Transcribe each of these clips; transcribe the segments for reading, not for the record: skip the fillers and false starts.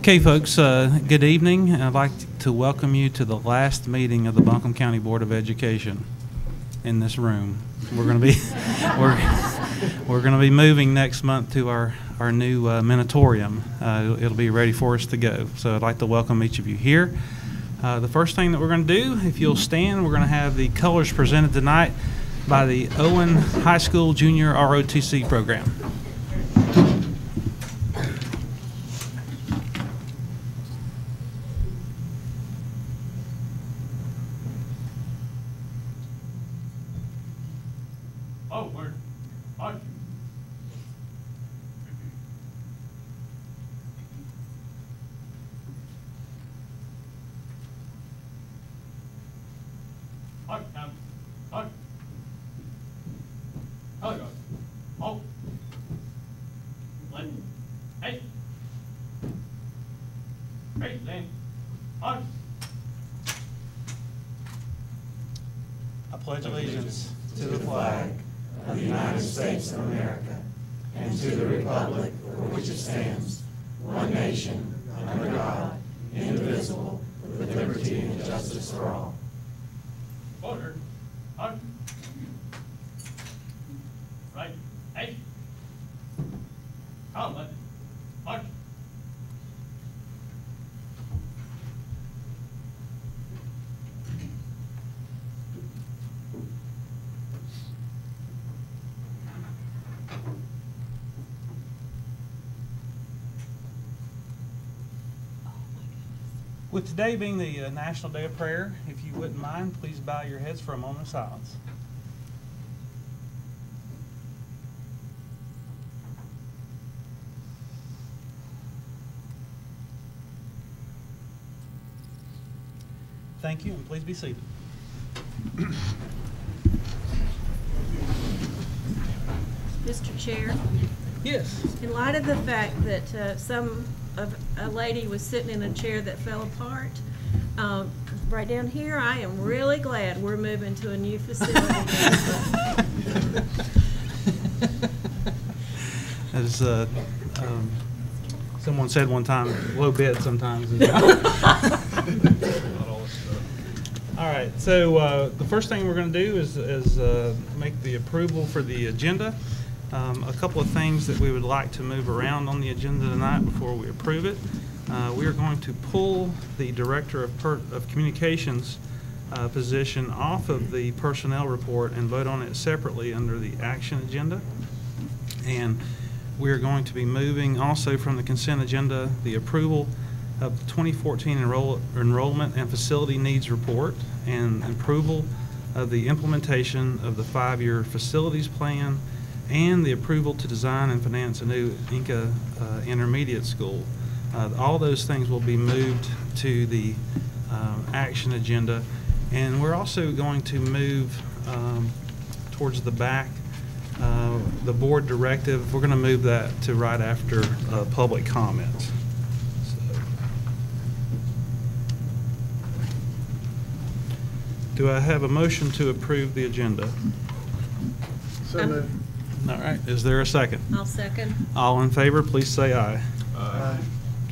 Okay, folks, good evening. I'd like to welcome you to the last meeting of the Buncombe County Board of Education in this room. We're going to be we're going to be moving next month to our new Minotaurium. It'll be ready for us to go. So I'd like to welcome each of you here. The first thing that we're going to do, if you'll stand, we're going to have the colors presented tonight by the Owen High School Junior ROTC program. I pledge allegiance to the flag of the United States of America and to the republic for which it stands, one nation, under God, indivisible, with liberty and justice for all. Order. Right. Hey. Come. March. With today being the National Day of Prayer, if you wouldn't mind, please bow your heads for a moment of silence. Thank you, and please be seated. Mr. Chair? Yes. In light of the fact that a lady was sitting in a chair that fell apart, right down here, I am really glad we're moving to a new facility. As someone said one time, low bid sometimes. All right, so the first thing we're going to do is make the approval for the agenda. A couple of things that we would like to move around on the agenda tonight before we approve it. We are going to pull the Director of Communications position off of the personnel report and vote on it separately under the action agenda. And we are going to be moving also from the consent agenda the approval of the 2014 Enrollment and Facility Needs Report and approval of the implementation of the 5-year facilities plan and the approval to design and finance a new Inca intermediate school. All those things will be moved to the action agenda. And we're also going to move towards the back, the board directive. We're going to move that to right after public comments. Do I have a motion to approve the agenda? So moved. All right. Is there a second? I'll second. All in favor, please say aye. Aye.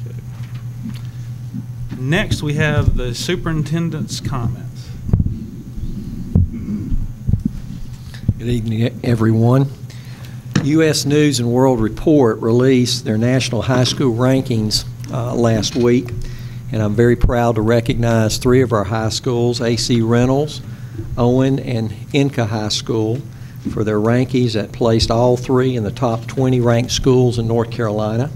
Okay. Next, we have the superintendent's comments. Good evening, everyone. U.S. News and World Report released their national high school rankings last week, and I'm very proud to recognize 3 of our high schools, A.C. Reynolds, Owen, and Inca High School, for their rankings that placed all 3 in the top 20 ranked schools in North Carolina.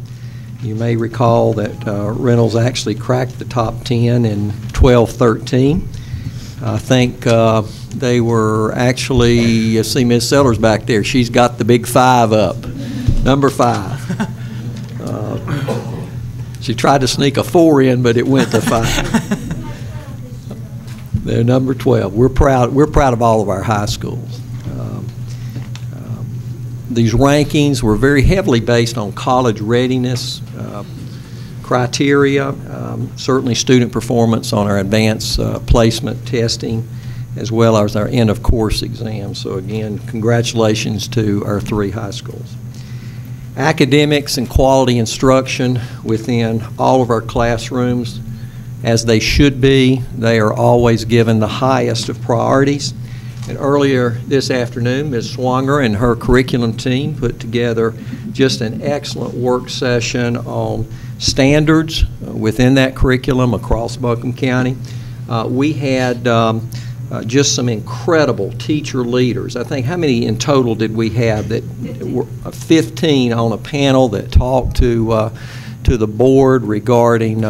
You may recall that Reynolds actually cracked the top 10 in 12-13. I think they were actually, you see Ms. Sellers back there, she's got the big 5 up, number 5. She tried to sneak a 4 in, but it went to 5. They're number 12. We're proud of all of our high schools. These rankings were very heavily based on college readiness criteria, certainly student performance on our advanced placement testing, as well as our end-of-course exams. So again, congratulations to our 3 high schools. Academics and quality instruction within all of our classrooms, as they should be. They are always given the highest of priorities. And earlier this afternoon, Ms. Swanger and her curriculum team put together just an excellent work session on standards within that curriculum across Buncombe County. We had just some incredible teacher leaders. I think, how many in total did we have? That were 15 on a panel that talked to the board regarding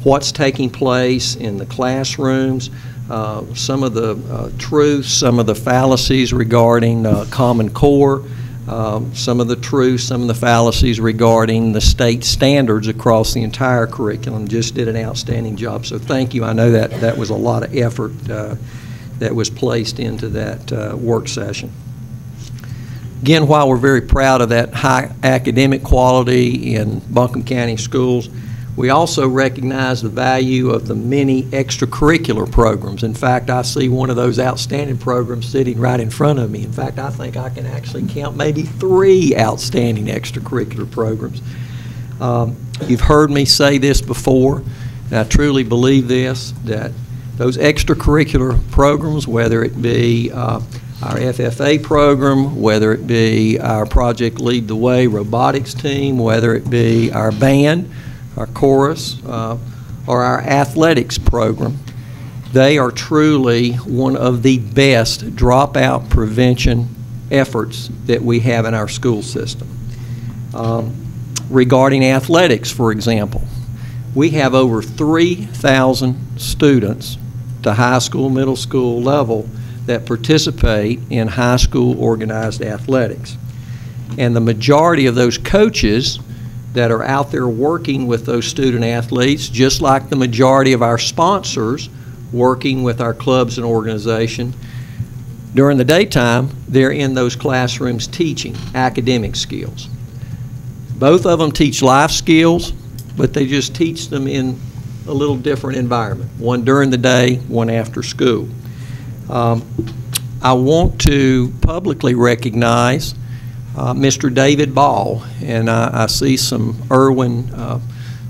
what's taking place in the classrooms, some of the truths, some of the fallacies regarding Common Core, some of the truths, some of the fallacies regarding the state standards across the entire curriculum. Just did an outstanding job. So thank you. I know that was a lot of effort that was placed into that work session. Again, while we're very proud of that high academic quality in Buncombe County schools, we also recognize the value of the many extracurricular programs. In fact, I see one of those outstanding programs sitting right in front of me. In fact, I think I can actually count maybe 3 outstanding extracurricular programs. You've heard me say this before, and I truly believe this, that those extracurricular programs, whether it be our FFA program, whether it be our Project Lead the Way robotics team, whether it be our band, our chorus, or our athletics program, they are truly one of the best dropout prevention efforts that we have in our school system. Regarding athletics, for example, we have over 3,000 students to high school, middle school level that participate in high school organized athletics. And the majority of those coaches that are out there working with those student athletes, just like the majority of our sponsors working with our clubs and organization, during the daytime, they're in those classrooms teaching academic skills. Both of them teach life skills, but they just teach them in a little different environment, one during the day, one after school. I want to publicly recognize Mr. David Ball, and I see some Irwin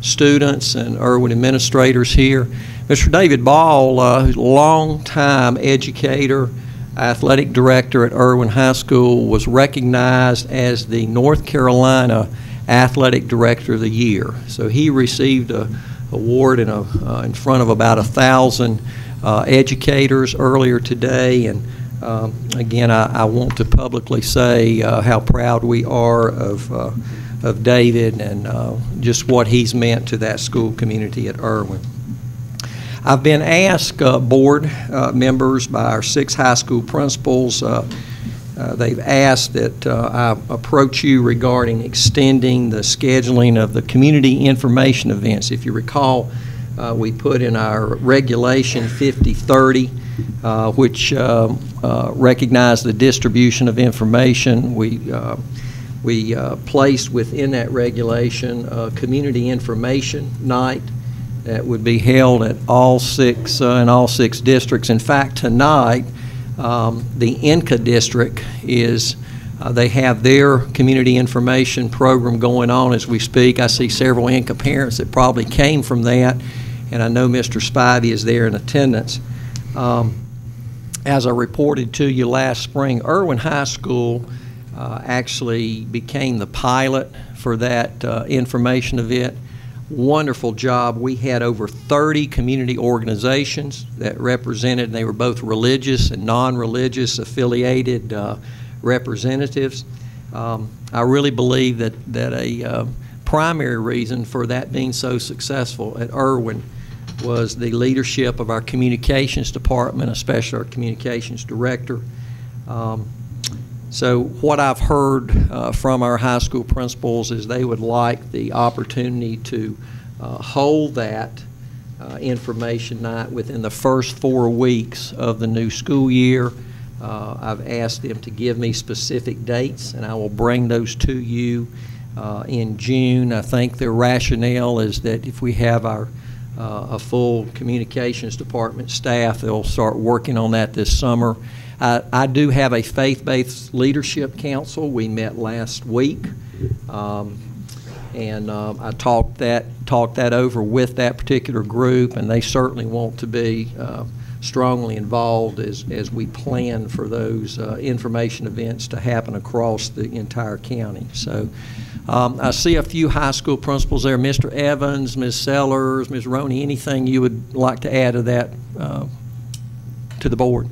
students and Irwin administrators here. Mr. David Ball, who's a long-time educator, athletic director at Irwin High School, was recognized as the North Carolina Athletic Director of the Year. So he received an award in front of about 1,000 educators earlier today, and again, I want to publicly say how proud we are of David and just what he's meant to that school community at Irwin. I've been asked, board members, by our 6 high school principals, they've asked that I approach you regarding extending the scheduling of the community information events. If you recall, we put in our regulation 5030, which recognized the distribution of information. We placed within that regulation a community information night that would be held at all 6 in all 6 districts. In fact, tonight the INCA district is they have their community information program going on as we speak. I see several INCA parents that probably came from that, and I know Mr. Spivey is there in attendance. As I reported to you last spring, Irwin High School actually became the pilot for that information event. Wonderful job. We had over 30 community organizations that represented, and they were both religious and non-religious affiliated representatives. I really believe that a primary reason for that being so successful at Irwin was the leadership of our communications department, especially our communications director. So what I've heard from our high school principals is they would like the opportunity to hold that information night within the first 4 weeks of the new school year. I've asked them to give me specific dates, and I will bring those to you in June. I think their rationale is that if we have our a full communications department staff, they'll start working on that this summer. I do have a faith-based leadership council. We met last week. I talked that over with that particular group, and they certainly want to be strongly involved as we plan for those information events to happen across the entire county. So I see a few high school principals there. Mr. Evans, Ms. Sellers, Ms. Roney, anything you would like to add to that to the board?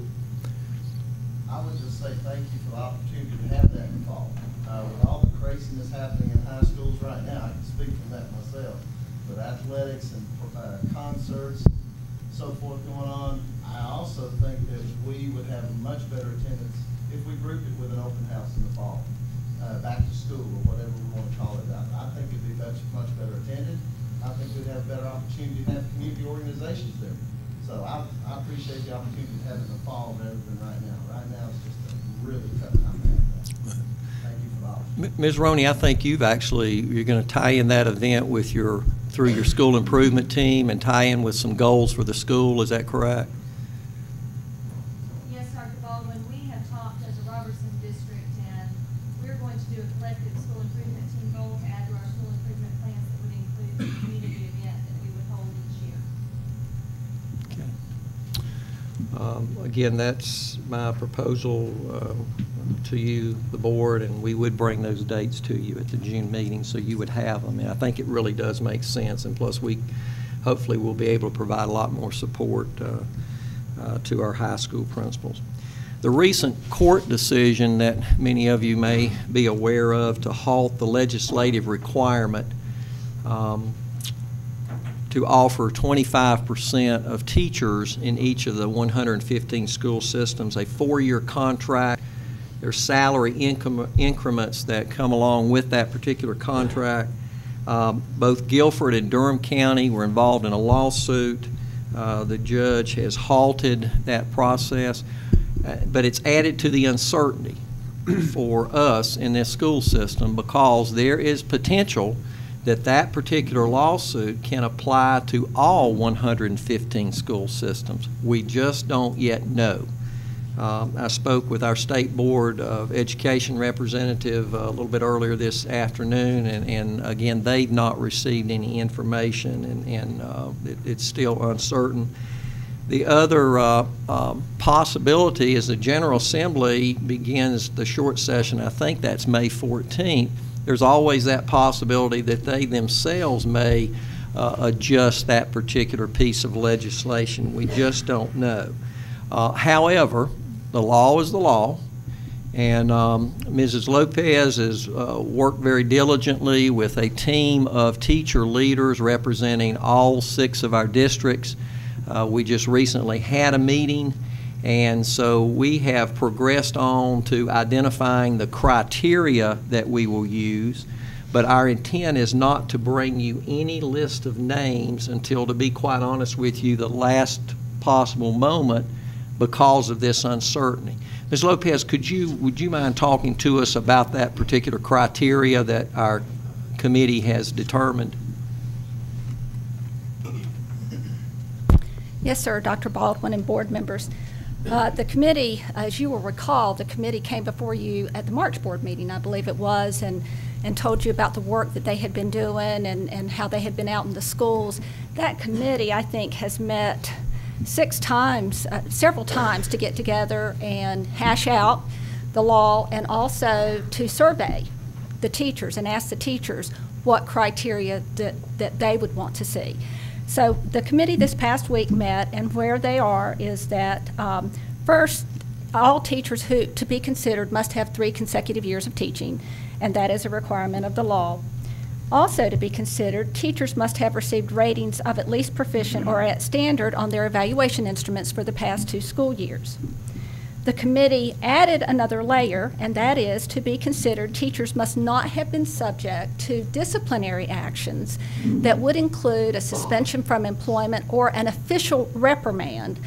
I would just say thank you for the opportunity to have that in the fall. With all the craziness happening in high schools right now, I can speak from that myself. With athletics and concerts, so forth going on, I also think that we would have much better attendance if we grouped it with an open house in the fall, back to school or whatever we want to call it. I think it'd be much better attended. I think we'd have a better opportunity to have community organizations there. So I appreciate the opportunity to have it in the fall rather than right now. Right now it's just a really tough time to have that. Thank you for the opportunity. Ms. Roney, I think you're going to tie in that event with through your school improvement team and tie in with some goals for the school. Is that correct? Yes, Dr. Baldwin, we have talked as a Robertson district, and we're going to do a collective school improvement team goal to add to our school improvement plans that would include the community event that we would hold each year. Again, that's my proposal to you, the board, and we would bring those dates to you at the June meeting so you would have them. And I think it really does make sense, and plus we hopefully will be able to provide a lot more support to our high school principals. The recent court decision that many of you may be aware of to halt the legislative requirement to offer 25% of teachers in each of the 115 school systems a 4-year contract. There's salary increments that come along with that particular contract. Both Guilford and Durham County were involved in a lawsuit. The judge has halted that process, but it's added to the uncertainty for us in this school system because there is potential that particular lawsuit can apply to all 115 school systems. We just don't yet know. I spoke with our State Board of Education representative a little bit earlier this afternoon, and again, they've not received any information, and it's still uncertain. The other possibility is the General Assembly begins the short session. I think that's May 14th. There's always that possibility that they themselves may adjust that particular piece of legislation. We just don't know. However, the law is the law, and Mrs. Lopez has worked very diligently with a team of teacher leaders representing all 6 of our districts. We just recently had a meeting, and so we have progressed on to identifying the criteria that we will use, but our intent is not to bring you any list of names until, to be quite honest with you, the last possible moment because of this uncertainty. Ms. Lopez, would you mind talking to us about that particular criteria that our committee has determined? Yes, sir, Dr. Baldwin and board members. The committee, as you will recall, the committee came before you at the March board meeting, I believe it was, and told you about the work that they had been doing and how they had been out in the schools. That committee, I think, has met 6 times, several times, to get together and hash out the law and also to survey the teachers and ask the teachers what criteria that they would want to see. So the committee this past week met, and where they are is that first, all teachers who to be considered must have 3 consecutive years of teaching, and that is a requirement of the law. Also to be considered, teachers must have received ratings of at least proficient or at standard on their evaluation instruments for the past 2 school years. The committee added another layer, and that is to be considered, teachers must not have been subject to disciplinary actions that would include a suspension from employment or an official reprimand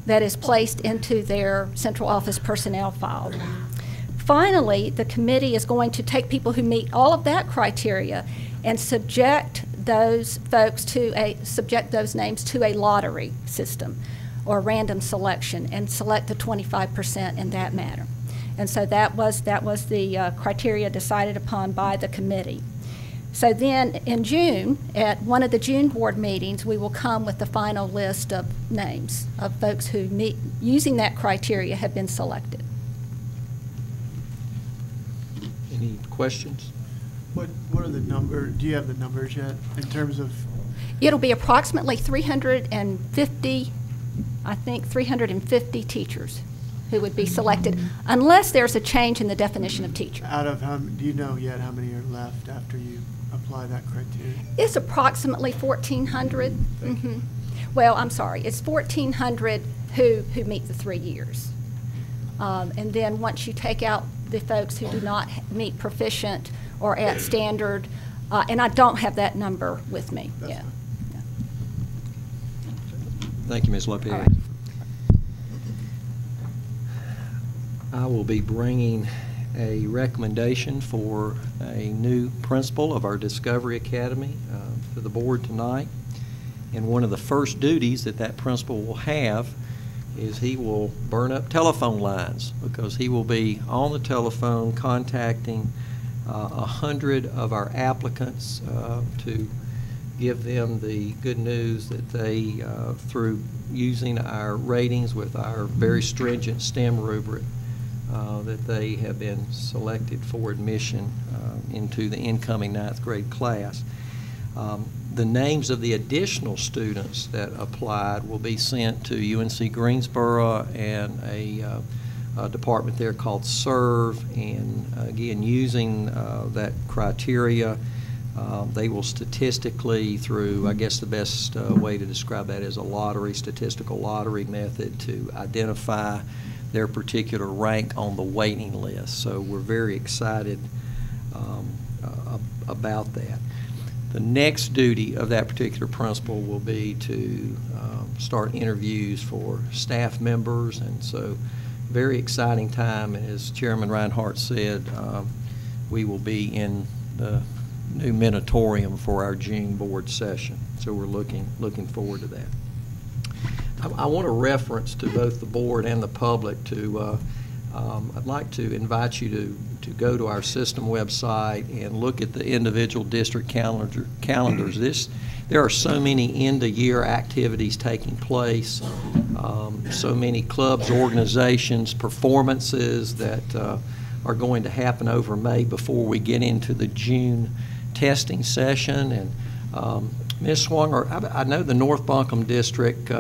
that is placed into their central office personnel file. Finally, the committee is going to take people who meet all of that criteria and subject those names to a lottery system or random selection and select the 25% in that manner. And so that was the criteria decided upon by the committee. So then in June, at one of the June board meetings, we will come with the final list of names of folks who meet, using that criteria, have been selected. Any questions? What are the numbers? Do you have the numbers yet in terms of? It'll be approximately 350, I think 350 teachers who would be selected, unless there's a change in the definition of teacher. Out of how, do you know yet how many are left after you apply that criteria? It's approximately 1,400. Well, I'm sorry, it's 1,400 who meet the 3 years. And then once you take out the folks who do not meet proficient or at standard, and I don't have that number with me. That's Yeah. fine. Thank you, Ms. Lopez. All right. I will be bringing a recommendation for a new principal of our Discovery Academy to the board tonight. And one of the first duties that principal will have is he will burn up telephone lines, because he will be on the telephone contacting 100 of our applicants to give them the good news that they, through using our ratings with our very stringent STEM rubric, that they have been selected for admission into the incoming 9th grade class. The names of the additional students that applied will be sent to UNC Greensboro and a department there called SERVE, and again, using that criteria, they will statistically, through, I guess the best way to describe that is a statistical lottery method, to identify their particular rank on the waiting list. So we're very excited about that. The next duty of that particular principal will be to start interviews for staff members, and so very exciting time. And as Chairman Reinhardt said, we will be in the new Minotaurium for our June board session. So we're looking forward to that. I want to reference to both the board and the public to, I'd like to invite you to go to our system website and look at the individual district calendars. There are so many end-of-year activities taking place, so many clubs, organizations, performances that are going to happen over May before we get into the June testing session. And Ms. Swanger, I know the North Buncombe district,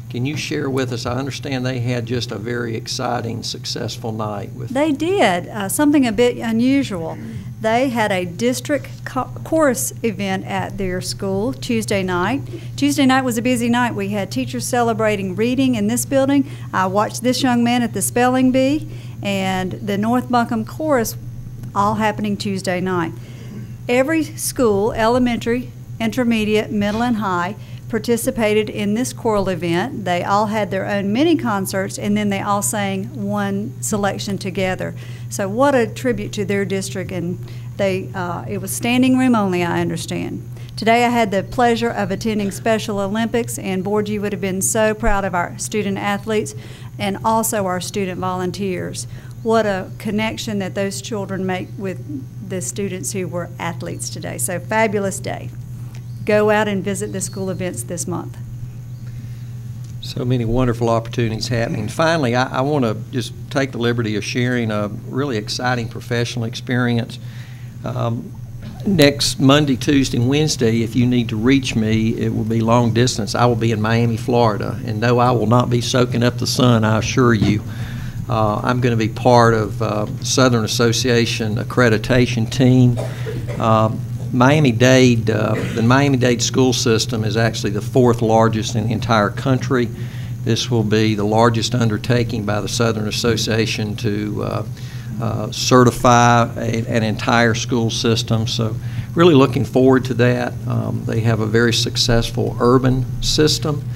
can you share with us? I understand they had just a very exciting, successful night. They did, something a bit unusual. They had a district chorus event at their school Tuesday night. Tuesday night was a busy night. We had teachers celebrating reading in this building. I watched this young man at the spelling bee, and the North Buncombe chorus, all happening Tuesday night. Every school, elementary, intermediate, middle, and high, participated in this choral event. They all had their own mini concerts, and then they all sang one selection together. So what a tribute to their district, and it was standing room only, I understand. Today I had the pleasure of attending Special Olympics, and board, you would have been so proud of our student athletes and also our student volunteers. What a connection that those children make with the students who were athletes today. So fabulous day. Go out and visit the school events this month. So many wonderful opportunities happening. Finally, I want to just take the liberty of sharing a really exciting professional experience. Next Monday, Tuesday, and Wednesday, if you need to reach me, it will be long distance. I will be in Miami, Florida, and no, I will not be soaking up the sun, I assure you. I'm going to be part of Southern Association accreditation team. Miami-Dade, the Miami-Dade school system is actually the 4th largest in the entire country. This will be the largest undertaking by the Southern Association to certify an entire school system. So really looking forward to that. They have a very successful urban system,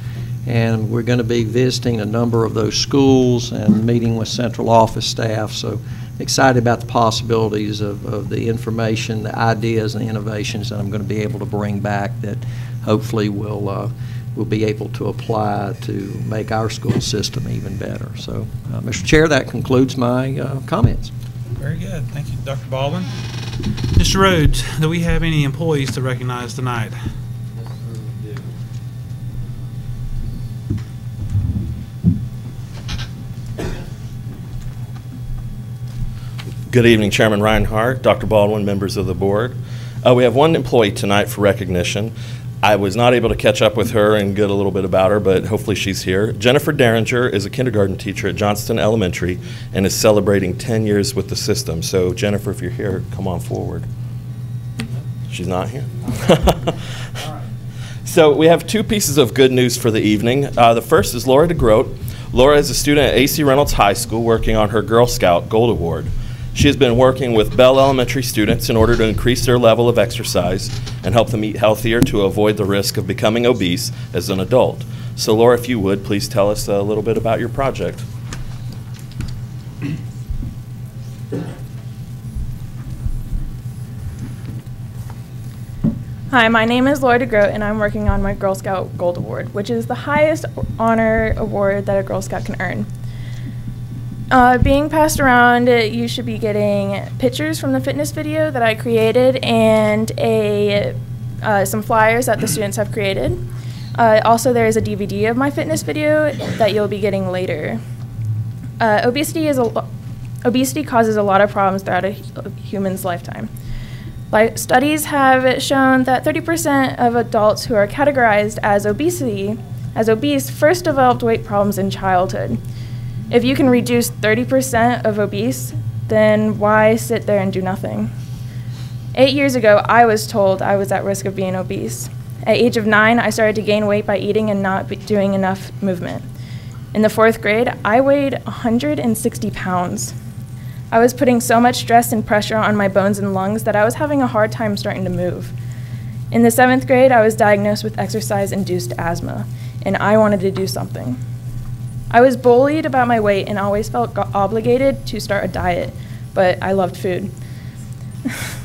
and we're going to be visiting a number of those schools and meeting with central office staff. So excited about the possibilities of the information, the ideas, and the innovations that I'm going to be able to bring back that hopefully will we'll be able to apply to make our school system even better. So, Mr. Chair, that concludes my comments. Very good. Thank you, Dr. Baldwin. Mr. Rhodes, do we have any employees to recognize tonight? Good evening, Chairman Reinhardt, Dr. Baldwin, members of the board. We have one employee tonight for recognition. I was not able to catch up with her and get a little bit about her, but hopefully she's here. Jennifer Derringer is a kindergarten teacher at Johnston Elementary and is celebrating 10 years with the system. So Jennifer, if you're here, come on forward. She's not here? So we have two pieces of good news for the evening. The first is Laura DeGroat. Laura is a student at A.C. Reynolds High School working on her Girl Scout Gold Award. She has been working with Bell Elementary students in order to increase their level of exercise and help them eat healthier to avoid the risk of becoming obese as an adult. So Laura, if you would, please tell us a little bit about your project. Hi, my name is Laura DeGroat, and I'm working on my Girl Scout Gold Award, which is the highest honor award that a Girl Scout can earn. Being passed around, you should be getting pictures from the fitness video that I created and some flyers that the students have created. Also, there is a DVD of my fitness video that you'll be getting later. Obesity causes a lot of problems throughout a human's lifetime. Studies have shown that 30% of adults who are categorized as obese first developed weight problems in childhood. If you can reduce 30% of obese, then why sit there and do nothing? 8 years ago, I was told I was at risk of being obese. At age of 9, I started to gain weight by eating and not doing enough movement. In the 4th grade, I weighed 160 pounds. I was putting so much stress and pressure on my bones and lungs that I was having a hard time starting to move. In the 7th grade, I was diagnosed with exercise-induced asthma, and I wanted to do something. I was bullied about my weight and always felt obligated to start a diet, but I loved food.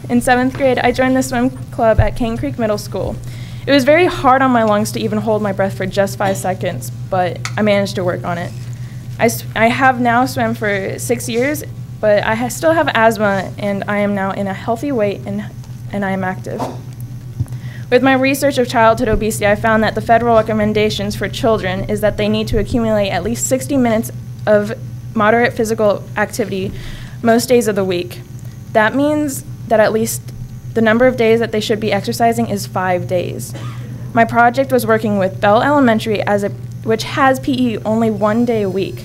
In 7th grade, I joined the swim club at Cane Creek Middle School. It was very hard on my lungs to even hold my breath for just 5 seconds, but I managed to work on it. I have now swam for 6 years, but I still have asthma, and I am now in a healthy weight, and I am active. With my research of childhood obesity, I found that the federal recommendations for children is that they need to accumulate at least 60 minutes of moderate physical activity most days of the week. That means that at least the number of days that they should be exercising is 5 days. My project was working with Bell Elementary, which has PE only 1 day a week.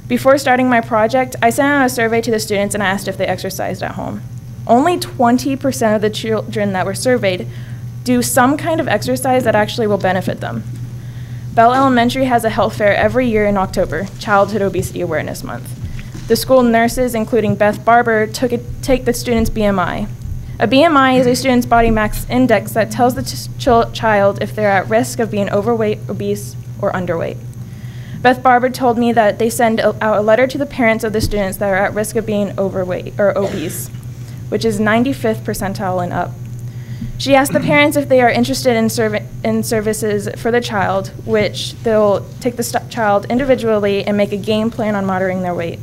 Before starting my project, I sent out a survey to the students and asked if they exercised at home. Only 20% of the children that were surveyed do some kind of exercise that actually will benefit them. Bell Elementary has a health fair every year in October, Childhood Obesity Awareness Month. The school nurses, including Beth Barber, take the student's BMI. A BMI is a student's body mass index that tells the child if they're at risk of being overweight, obese, or underweight. Beth Barber told me that they send out a letter to the parents of the students that are at risk of being overweight or obese, which is 95th percentile and up. She asked the parents if they are interested in services for the child, which they'll take the child individually and make a game plan on monitoring their weight.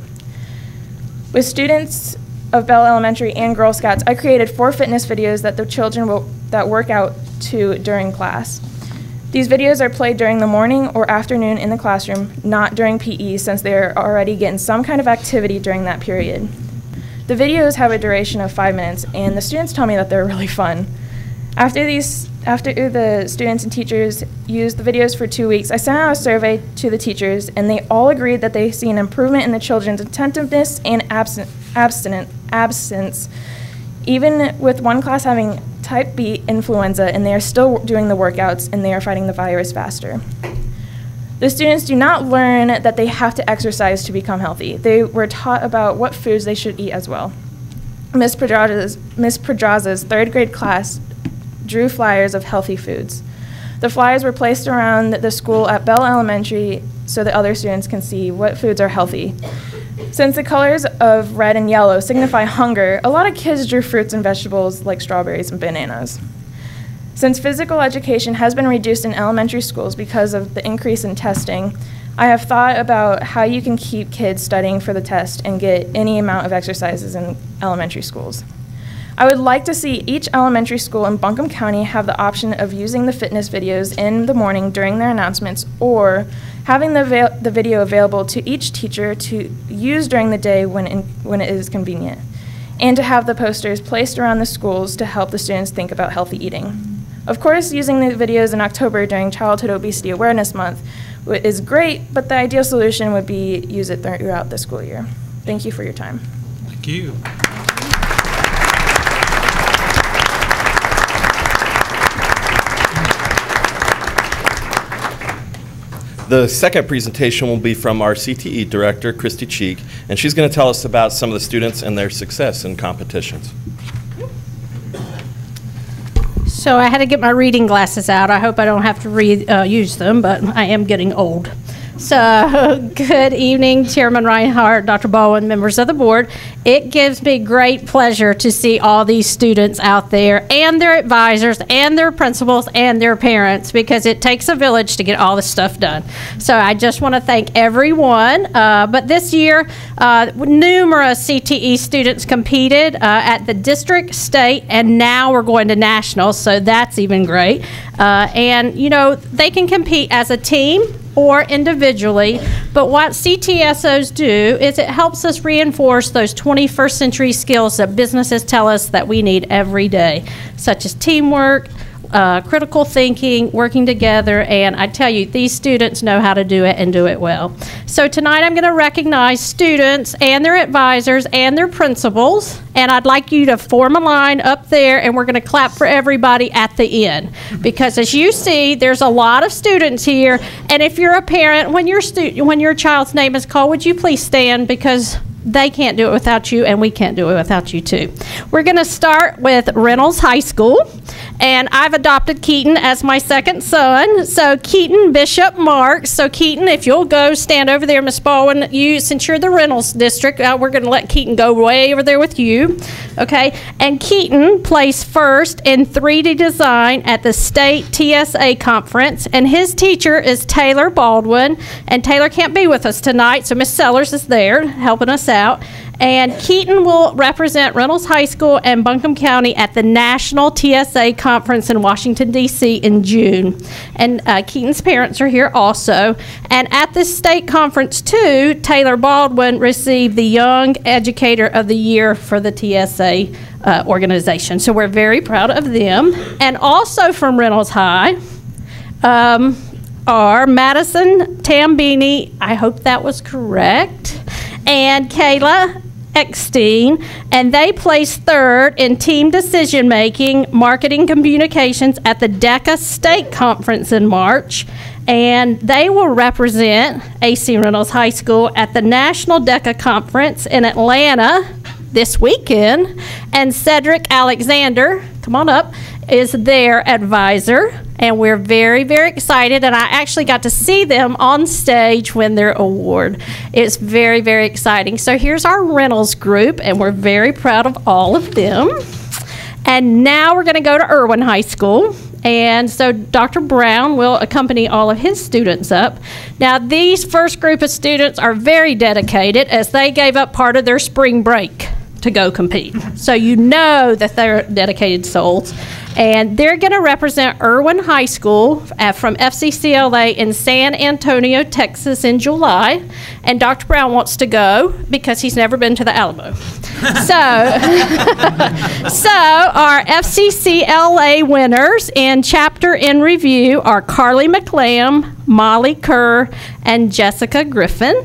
With students of Bell Elementary and Girl Scouts, I created 4 fitness videos that the children that work out to during class. These videos are played during the morning or afternoon in the classroom, not during PE, since they're already getting some kind of activity during that period. The videos have a duration of 5 minutes, and the students tell me that they're really fun. After the students and teachers used the videos for 2 weeks, I sent out a survey to the teachers, and they all agreed that they see an improvement in the children's attentiveness and absence, even with one class having type B influenza, and they are still doing the workouts, and they are fighting the virus faster. The students do not learn that they have to exercise to become healthy. They were taught about what foods they should eat as well. Ms. Pedraza's 3rd grade class drew flyers of healthy foods. The flyers were placed around the school at Bell Elementary so that other students can see what foods are healthy. Since the colors of red and yellow signify hunger, a lot of kids drew fruits and vegetables like strawberries and bananas. Since physical education has been reduced in elementary schools because of the increase in testing, I have thought about how you can keep kids studying for the test and get any amount of exercises in elementary schools. I would like to see each elementary school in Buncombe County have the option of using the fitness videos in the morning during their announcements, or having the video available to each teacher to use during the day when it is convenient, and to have the posters placed around the schools to help the students think about healthy eating. Of course, using the videos in October during Childhood Obesity Awareness Month is great, but the ideal solution would be use it throughout the school year. Thank you for your time. Thank you. The second presentation will be from our CTE director, Christy Cheek, and she's going to tell us about some of the students and their success in competitions. So I had to get my reading glasses out. I hope I don't have to use them, but I am getting old. So good evening, Chairman Reinhardt, Dr. Baldwin, members of the board. It gives me great pleasure to see all these students out there and their advisors and their principals and their parents, because it takes a village to get all this stuff done. So I just want to thank everyone. But this year, numerous CTE students competed at the district, state, and now we're going to national, so that's even great. And, you know, they can compete as a team or individually, but what CTSOs do is it helps us reinforce those 21st century skills that businesses tell us that we need every day, such as teamwork, critical thinking, working together, and I tell you, these students know how to do it and do it well. So tonight I'm going to recognize students and their advisors and their principals, and I'd like you to form a line up there, and we're going to clap for everybody at the end, because as you see, there's a lot of students here, and if you're a parent, when your child's name is called, would you please stand, because they can't do it without you, and we can't do it without you too. We're going to start with Reynolds High School, and I've adopted Keaton as my second son. So Keaton Bishop Marks. So Keaton, if you'll go stand over there, Miss Baldwin, since you're the Reynolds district, we're going to let Keaton go way over there with you. Okay, and Keaton placed first in 3D design at the state TSA conference, and his teacher is Taylor Baldwin, and Taylor can't be with us tonight, so Miss Sellers is there helping us out. And Keaton will represent Reynolds High School and Buncombe County at the National TSA Conference in Washington, D.C. in June. And Keaton's parents are here also. And at this state conference, too, Taylor Baldwin received the Young Educator of the Year for the TSA organization. So we're very proud of them. And also from Reynolds High are Madison Tambini, I hope that was correct, and Kayla Eckstein, and they placed third in team decision-making, marketing communications at the DECA State Conference in March, and they will represent AC Reynolds High School at the National DECA Conference in Atlanta this weekend, and Cedric Alexander, come on up, is their advisor, and we're very, very excited, and I actually got to see them on stage win their award. It's very, very exciting. So here's our Reynolds group, and we're very proud of all of them. And now we're going to go to Irwin High School, and so Dr. Brown will accompany all of his students up. Now these first group of students are very dedicated, as they gave up part of their spring break to go compete. So you know that they're dedicated souls. And they're going to represent Irwin High School from FCCLA in San Antonio, Texas in July. And Dr. Brown wants to go because he's never been to the Alamo. So our FCCLA winners in Chapter in Review are Carly McLam, Molly Kerr, and Jessica Griffin.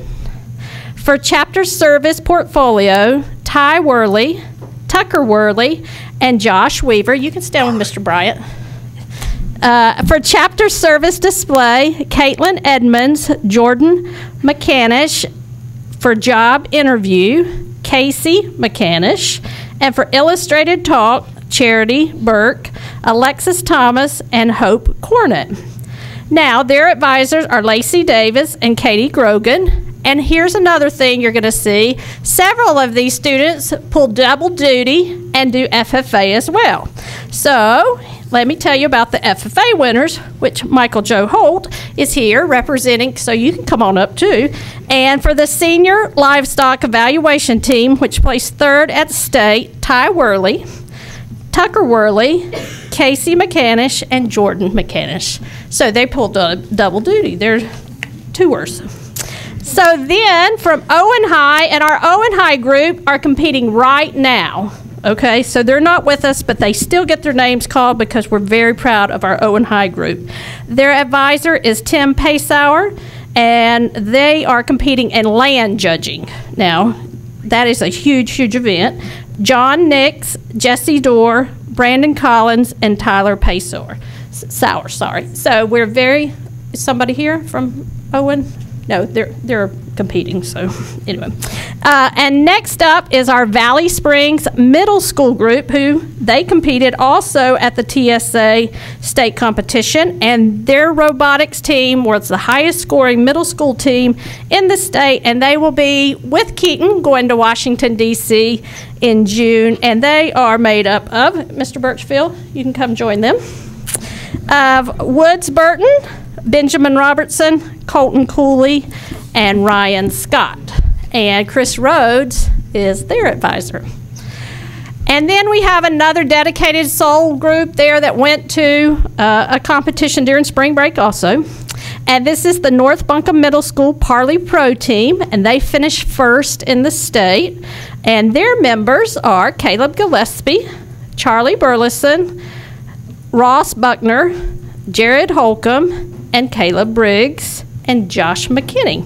For Chapter Service Portfolio, Ty Worley, Tucker Worley, and Josh Weaver. You can stand with Mr. Bryant. For Chapter Service Display, Caitlin Edmonds, Jordan McCanish. For Job Interview, Casey McCanish. And for Illustrated Talk, Charity Burke, Alexis Thomas, and Hope Cornett. Now, their advisors are Lacey Davis and Katie Grogan. And here's another thing you're going to see. Several of these students pull double duty and do FFA as well. So let me tell you about the FFA winners, which Michael Joe Holt is here representing, so you can come on up too. And for the senior livestock evaluation team, which placed third at state, Ty Worley, Tucker Worley, Casey McCanish, and Jordan McCanish. So they pulled a double duty. They're tours. So then from Owen High, and our Owen High group are competing right now. Okay, so they're not with us, but they still get their names called because we're very proud of our Owen High group. Their advisor is Tim Paysauer, and they are competing in land judging. Now, that is a huge, huge event. John Nix, Jesse Dorr, Brandon Collins, and Tyler Paysauer. So we're very, is somebody here from Owen? No, they're competing, so anyway. And next up is our Valley Springs Middle School group, who they competed also at the TSA state competition, and their robotics team was the highest scoring middle school team in the state, and they will be with Keaton going to Washington, D.C. in June, and they are made up of, Mr. Birchfield, you can come join them, of Woods Burton, Benjamin Robertson, Colton Cooley, and Ryan Scott. And Chris Rhodes is their advisor. And then we have another dedicated soul group there that went to a competition during spring break also. And this is the North Buncombe Middle School Parley Pro team, and they finished first in the state. And their members are Caleb Gillespie, Charlie Burleson, Ross Buckner, Jared Holcomb, and Caleb Briggs, and Josh McKinney.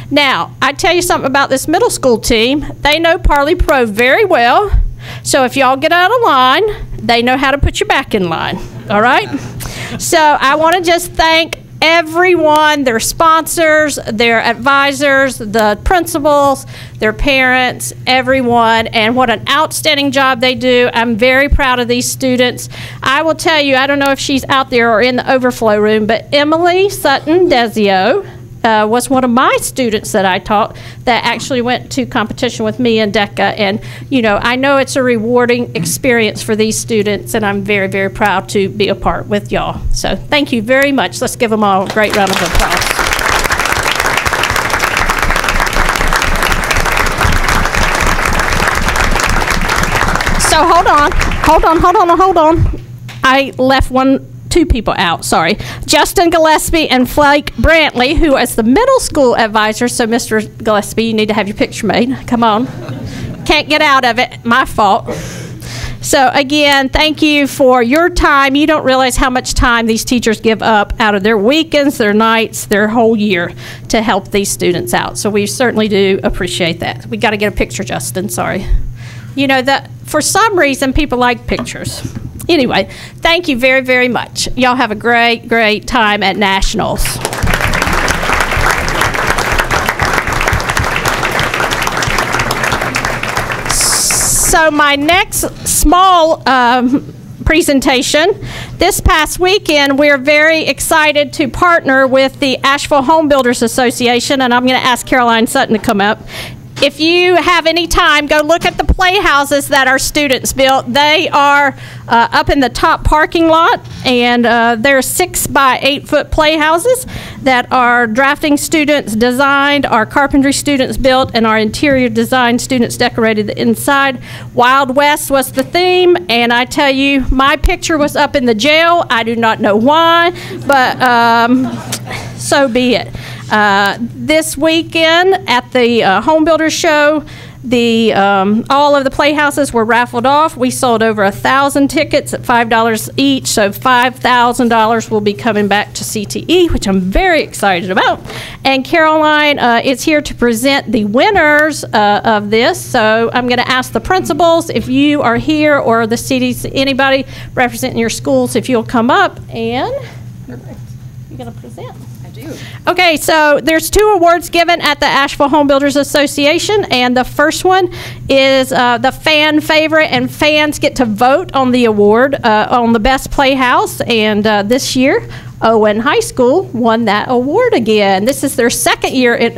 Now, I tell you something about this middle school team. They know Parley Pro very well, so if y'all get out of line, they know how to put you back in line, all right? So I want to just thank everyone, their sponsors, their advisors, the principals, their parents, everyone, and what an outstanding job they do. I'm very proud of these students. I will tell you, I don't know if she's out there or in the overflow room, but Emily Sutton Desio was one of my students that I taught that actually went to competition with me and DECA, and you know, I know it's a rewarding experience for these students, and I'm very, very proud to be a part with y'all. So thank you very much. Let's give them all a great round of applause. So hold on. I left two people out, sorry. Justin Gillespie and Flake Brantley, who is the middle school advisor. So Mr. Gillespie, you need to have your picture made. Come on. Can't get out of it, my fault. So again, thank you for your time. You don't realize how much time these teachers give up out of their weekends, their nights, their whole year to help these students out. So we certainly do appreciate that. We got to get a picture, Justin, sorry. You know, that for some reason people like pictures. Anyway, thank you very, very much. Y'all have a great, great time at Nationals. So my next small presentation, this past weekend, we're very excited to partner with the Asheville Home Builders Association, and I'm going to ask Caroline Sutton to come up. If you have any time, go look at the playhouses that our students built. They are up in the top parking lot, and they're 6 by 8 foot playhouses that our drafting students designed, our carpentry students built, and our interior design students decorated the inside. Wild West was the theme, and I tell you, my picture was up in the jail. I do not know why, but so be it. This weekend at the Home Builders Show, all of the playhouses were raffled off. We sold over 1,000 tickets at $5 each, so $5,000 will be coming back to CTE, which I'm very excited about. And Caroline is here to present the winners of this, so I'm going to ask the principals if you are here, or the cities, anybody representing your schools, if you'll come up and you're going to present. Okay, so there's 2 awards given at the Asheville Home Builders Association, and the first one is the fan favorite, and fans get to vote on the award on the best playhouse, and this year Owen High School won that award again. This is their second year,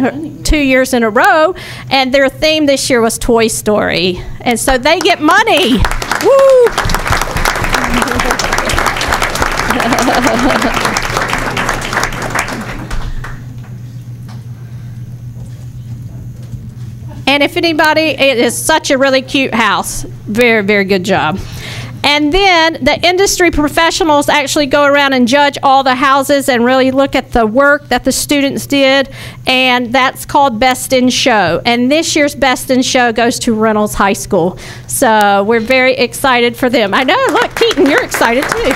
2 years in a row, and their theme this year was Toy Story, and so they get money. Woo! And if anybody, it is such a really cute house. Very, very good job. And then the industry professionals actually go around and judge all the houses and really look at the work that the students did, and that's called Best in Show. And this year's Best in Show goes to Reynolds High School. So we're very excited for them. I know, look, Keaton, you're excited too.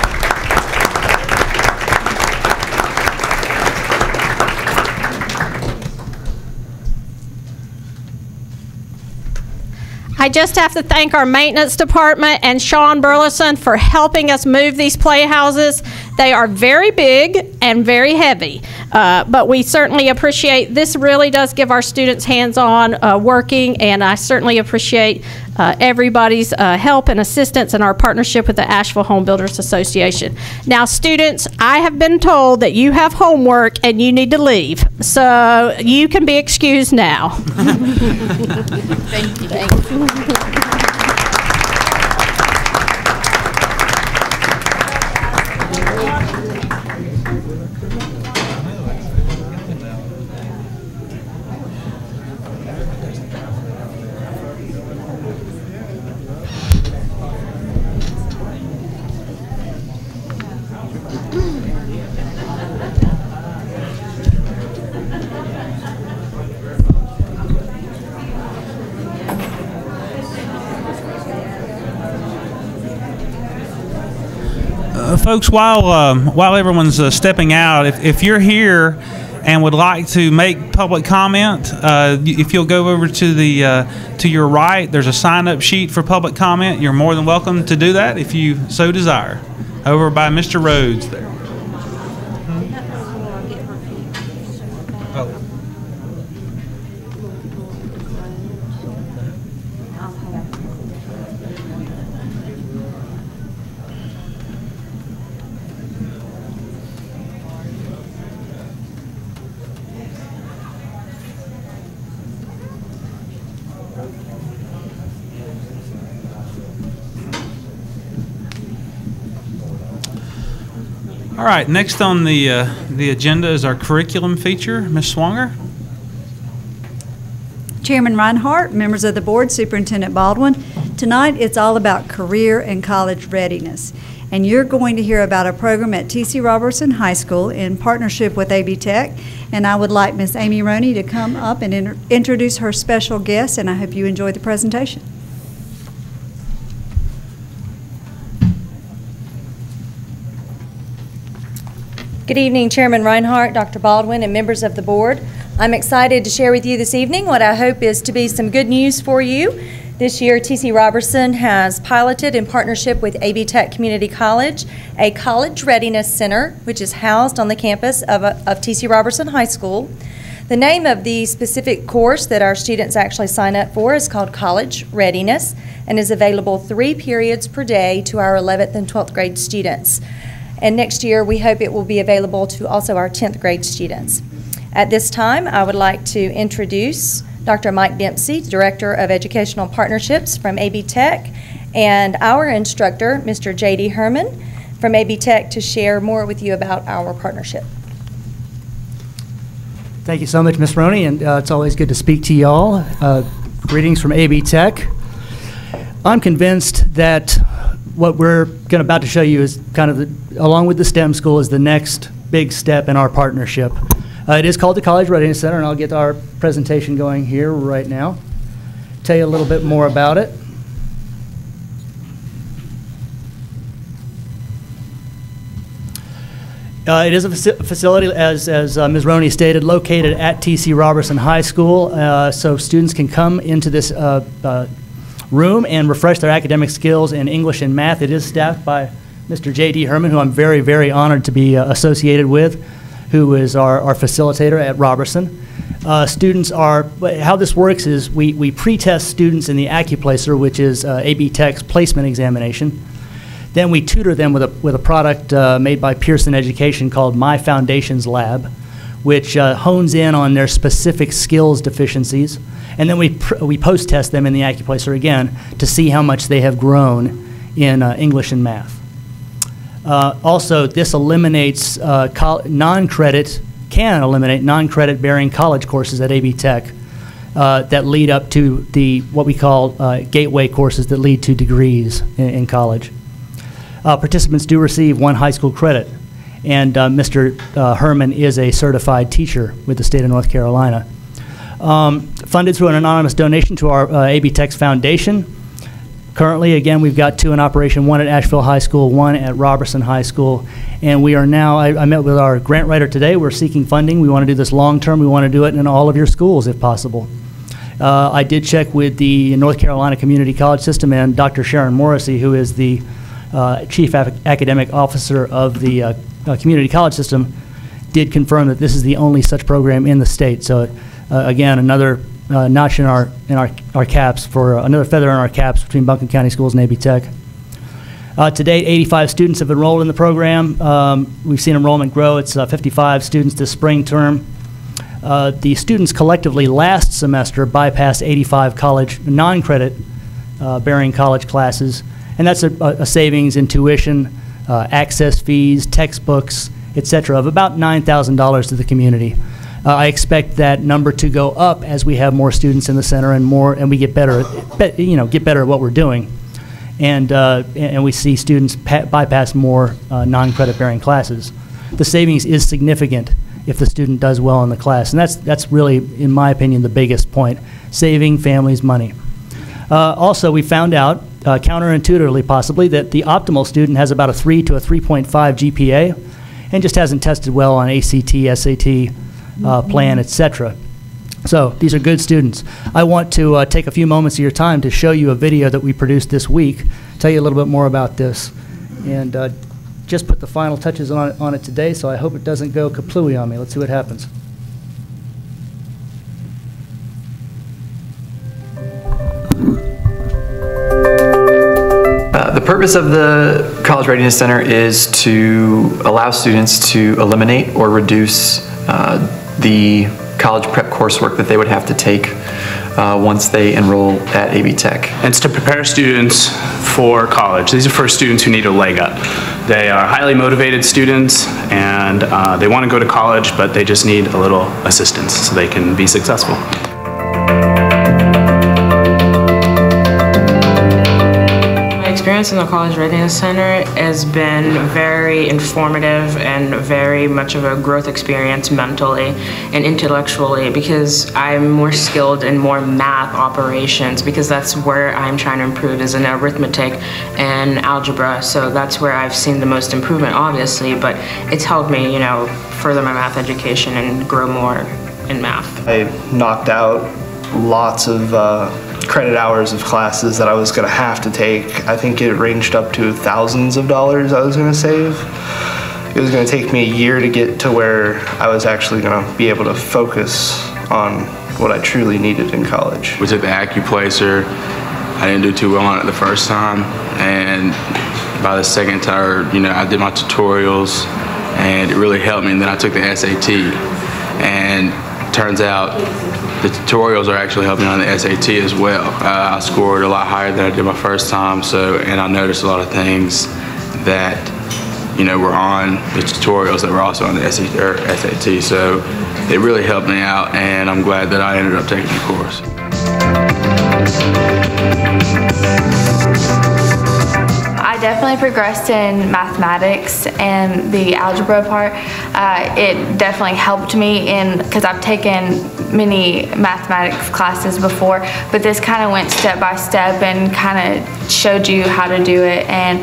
I just have to thank our maintenance department and Sean Burleson for helping us move these playhouses. They are very big and very heavy, but we certainly appreciate, this really does give our students hands-on working, and I certainly appreciate everybody's help and assistance in our partnership with the Asheville Home Builders Association. Now, students, I have been told that you have homework and you need to leave, so you can be excused now. Thank you. Thank you. Folks, while everyone's stepping out, if you're here and would like to make public comment, if you'll go over to the to your right, there's a sign-up sheet for public comment. You're more than welcome to do that if you so desire. Over by Mr. Rhodes there. Oh. All right, next on the agenda is our curriculum feature. Ms. Swanger. Chairman Reinhardt, members of the board, Superintendent Baldwin. Tonight it's all about career and college readiness. And you're going to hear about a program at T.C. Robertson High School in partnership with AB Tech. And I would like Ms. Amy Roney to come up and introduce her special guest, and I hope you enjoy the presentation. Good evening, Chairman Reinhardt, Dr. Baldwin, and members of the board. I'm excited to share with you this evening what I hope is to be some good news for you. This year, T.C. Robertson has piloted in partnership with AB Tech Community College a college readiness center, which is housed on the campus of T.C. Robertson High School. The name of the specific course that our students actually sign up for is called College Readiness and is available 3 periods per day to our 11th and 12th grade students. And next year, we hope it will be available to also our 10th grade students. At this time, I would like to introduce Dr. Mike Dempsey, Director of Educational Partnerships from AB Tech, and our instructor, Mr. J.D. Herman from AB Tech, to share more with you about our partnership. Thank you so much, Ms. Roney, and it's always good to speak to y'all. Greetings from AB Tech. I'm convinced that what we're about to show you is kind of, along with the STEM school, is the next big step in our partnership. It is called the College Readiness Center, and I'll get our presentation going here right now. Tell you a little bit more about it. It is a facility, as Ms. Roney stated, located at T.C. Robertson High School, so students can come into this room and refresh their academic skills in English and math. It is staffed by Mr. J.D. Herman, who I'm very, very honored to be associated with, who is our facilitator at Robertson. Students are, how this works is we pre-test students in the AccuPlacer, which is AB Tech's placement examination. Then we tutor them with a product made by Pearson Education called My Foundations Lab, which hones in on their specific skills deficiencies. And then we post-test them in the AccuPlacer again to see how much they have grown in English and math. Also, this eliminates can eliminate non-credit bearing college courses at AB Tech that lead up to what we call gateway courses that lead to degrees in college. Participants do receive 1 high school credit, and Mr. Herman is a certified teacher with the state of North Carolina. Funded through an anonymous donation to our AB Tech's foundation. Currently, again, we've got 2 in operation, 1 at Asheville High School, 1 at Robertson High School, and we are now, I met with our grant writer today. We're seeking funding. We want to do this long term. We want to do it in all of your schools if possible. I did check with the North Carolina Community College System, and Dr. Sharon Morrissey, who is the Chief Academic Officer of the Community College System, did confirm that this is the only such program in the state. So again, another notch in our caps, for another feather in our caps between Buncombe County Schools and AB Tech. To date, 85 students have enrolled in the program. We've seen enrollment grow. It's 55 students this spring term. The students collectively last semester bypassed 85 college non-credit bearing college classes, and that's a savings in tuition, access fees, textbooks, etc., of about $9,000 to the community. I expect that number to go up as we have more students in the center and we get better, get better at what we're doing, and we see students bypass more non-credit bearing classes. The savings is significant if the student does well in the class, and that's really, in my opinion, the biggest point: saving families money. Also, we found out, counterintuitively possibly, that the optimal student has about a 3 to a 3.5 GPA, and just hasn't tested well on ACT, SAT. Plan, etc. So these are good students. I want to take a few moments of your time to show you a video that we produced this week, tell you a little bit more about this, and just put the final touches on it today, so I hope it doesn't go kaplooey on me. Let's see what happens. The purpose of the College Readiness Center is to allow students to eliminate or reduce the college prep coursework that they would have to take once they enroll at AB Tech. It's to prepare students for college. These are for students who need a leg up. They are highly motivated students, and they want to go to college, but they just need a little assistance so they can be successful. Experience in the College Readiness Center has been very informative and very much of a growth experience mentally and intellectually, because I'm more skilled in more math operations, because that's where I'm trying to improve, is in arithmetic and algebra. So that's where I've seen the most improvement, obviously, but it's helped me, further my math education and grow more in math. I knocked out lots of credit hours of classes that I was going to have to take. I think it ranged up to thousands of dollars I was going to save. It was going to take me a year to get to where I was actually going to be able to focus on what I truly needed in college. We took the AccuPlacer. I didn't do too well on it the first time, and by the second time, I did my tutorials, and it really helped me. And then I took the SAT, and turns out the tutorials are actually helping on the SAT as well. I scored a lot higher than I did my first time, and I noticed a lot of things that were on the tutorials that were also on the SAT. So it really helped me out, and I'm glad that I ended up taking the course. I definitely progressed in mathematics and the algebra part. It definitely helped me because I've taken many mathematics classes before, but this kind of went step by step and kind of showed you how to do it, and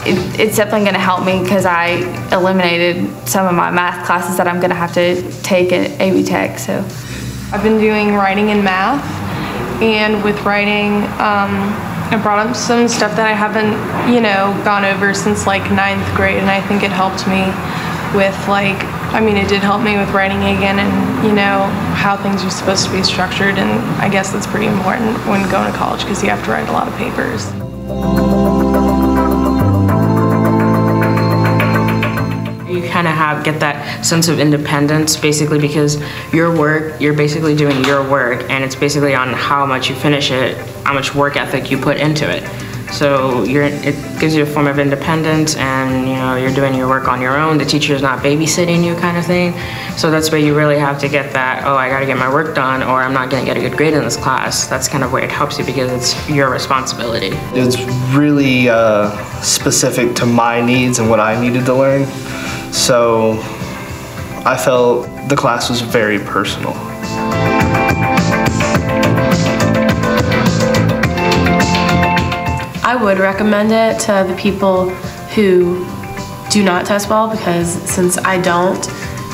it's definitely going to help me because I eliminated some of my math classes that I'm going to have to take at AB Tech. So I've been doing writing and math, and with writing I brought up some stuff that I haven't, gone over since like 9th grade, and I think it helped me with it did help me with writing again, and how things are supposed to be structured, and I guess that's pretty important when going to college because you have to write a lot of papers. You kind of get that sense of independence, basically, because you're basically doing your work, and it's basically on how much you finish it, how much work ethic you put into it. So it gives you a form of independence, and you're doing your work on your own. The teacher is not babysitting you, kind of thing. So that's where you really have to get that, oh, I got to get my work done, or I'm not going to get a good grade in this class. That's kind of where it helps you because it's your responsibility. It's really specific to my needs and what I needed to learn. So I felt the class was very personal. I would recommend it to the people who do not test well, because since I don't,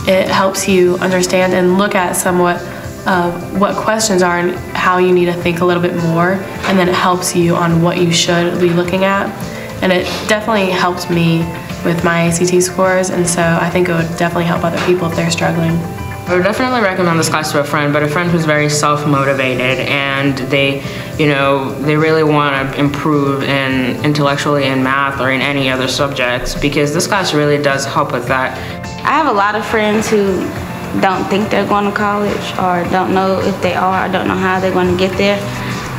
it helps you understand and look at somewhat what questions are and how you need to think a little bit more, and then it helps you on what you should be looking at. And it definitely helped me with my ACT scores, and so I think it would definitely help other people if they're struggling. I would definitely recommend this class to a friend, but a friend who's very self-motivated and they really want to improve intellectually in math or in any other subjects, because this class really does help with that. I have a lot of friends who don't think they're going to college, or don't know if they are, or don't know how they're going to get there.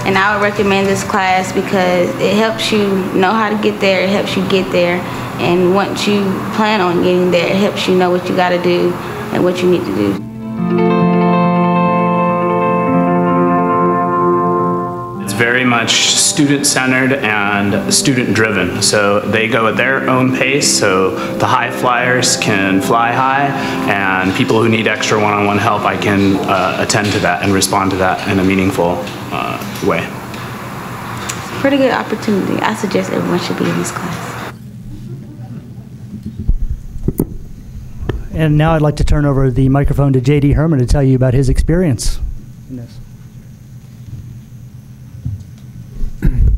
And I would recommend this class because it helps you know how to get there, it helps you get there, and once you plan on getting there, it helps you know what you got to do and what you need to do. It's very much student-centered and student-driven. So they go at their own pace, so the high flyers can fly high, and people who need extra one-on-one help, I can attend to that and respond to that in a meaningful way. It's a pretty good opportunity. I suggest everyone should be in this class. And now I'd like to turn over the microphone to J.D. Herman to tell you about his experience in this.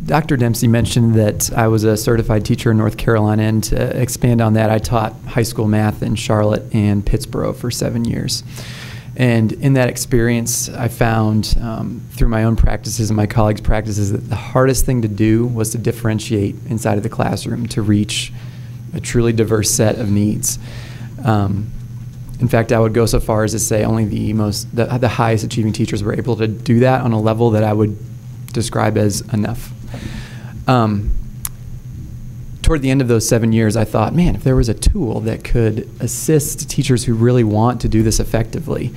Dr. Dempsey mentioned that I was a certified teacher in North Carolina, and to expand on that, I taught high school math in Charlotte and Pittsburgh for 7 years. And in that experience, I found through my own practices and my colleagues' practices that the hardest thing to do was to differentiate inside of the classroom to reach a truly diverse set of needs. In fact, I would go so far as to say only the highest achieving teachers were able to do that on a level that I would describe as enough. Toward the end of those 7 years, I thought, man, if there was a tool that could assist teachers who really want to do this effectively.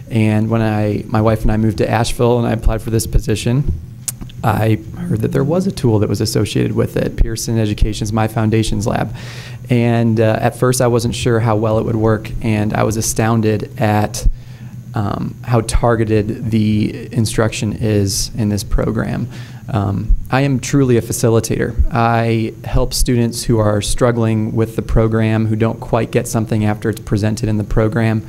And when my wife and I moved to Asheville and I applied for this position, I heard that there was a tool that was associated with it, Pearson Education's My Foundations Lab. And at first I wasn't sure how well it would work, and I was astounded at how targeted the instruction is in this program. I am truly a facilitator. I help students who are struggling with the program, who don't quite get something after it's presented in the program,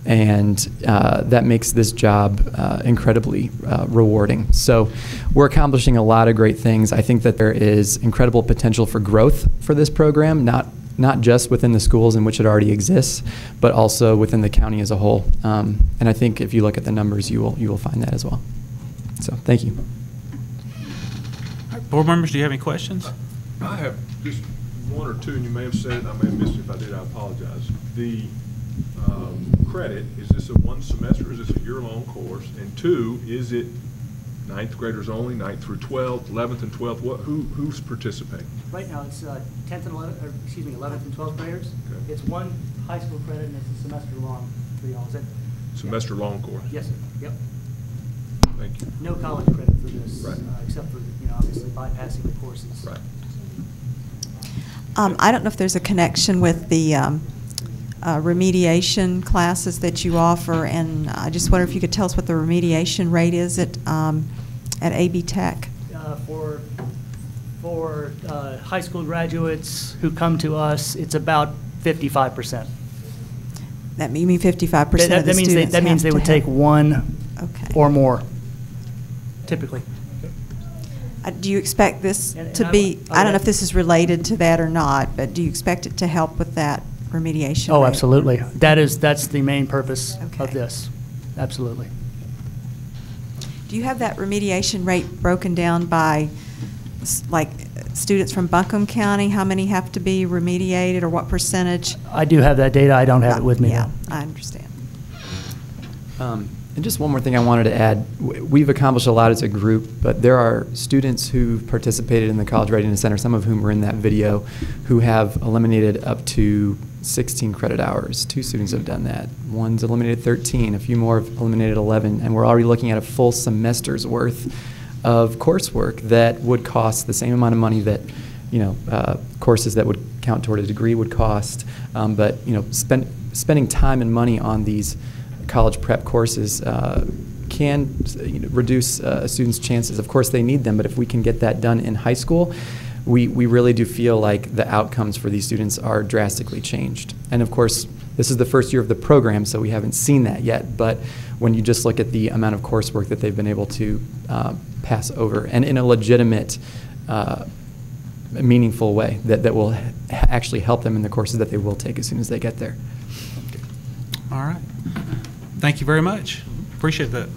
and that makes this job incredibly rewarding. So we're accomplishing a lot of great things. I think that there is incredible potential for growth for this program, not just within the schools in which it already exists, but also within the county as a whole. And I think if you look at the numbers, you will find that as well. So thank you. All right, board members, do you have any questions? I have just one or two, and you may have said it, I may have missed it. If I did, I apologize. The credit, is this a one semester, is this a year-long course? And two, is it ninth graders only, 9th through 12th, 11th and 12th? Who's participating? Right now, it's 10th and 11th and 12th graders. Okay. It's one high school credit, and it's a semester long for y'all. Is that semester long course? Yes, sir. Yep. Thank you. No college credit for this, right. Except for obviously bypassing the courses. Right. I don't know if there's a connection with the remediation classes that you offer, and I just wonder if you could tell us what the remediation rate is at AB Tech. For high school graduates who come to us, it's about 55%. That mean 55% of the students? That means they would take one or more, typically. Do you expect this to be, I don't know if this is related to that or not, but do you expect it to help with that remediation rate? Absolutely. That's the main purpose of this. Absolutely. Do you have that remediation rate broken down by, like, students from Buncombe County? How many have to be remediated, or what percentage? I do have that data. I don't have it with me. Yeah, I understand. And just one more thing I wanted to add. We've accomplished a lot as a group, but there are students who participated in the College Readiness Center, some of whom were in that video, who have eliminated up to 16 credit hours. 2 students have done that. One's eliminated 13, a few more have eliminated 11, and we're already looking at a full semester's worth of coursework that would cost the same amount of money that, courses that would count toward a degree would cost. But spending time and money on these college prep courses can reduce a student's chances. Of course, they need them, but if we can get that done in high school, we really do feel like the outcomes for these students are drastically changed. And of course, this is the first year of the program, so we haven't seen that yet. But when you just look at the amount of coursework that they've been able to pass over, and in a legitimate, meaningful way that will actually help them in the courses that they will take as soon as they get there. All right. Thank you very much. Appreciate that.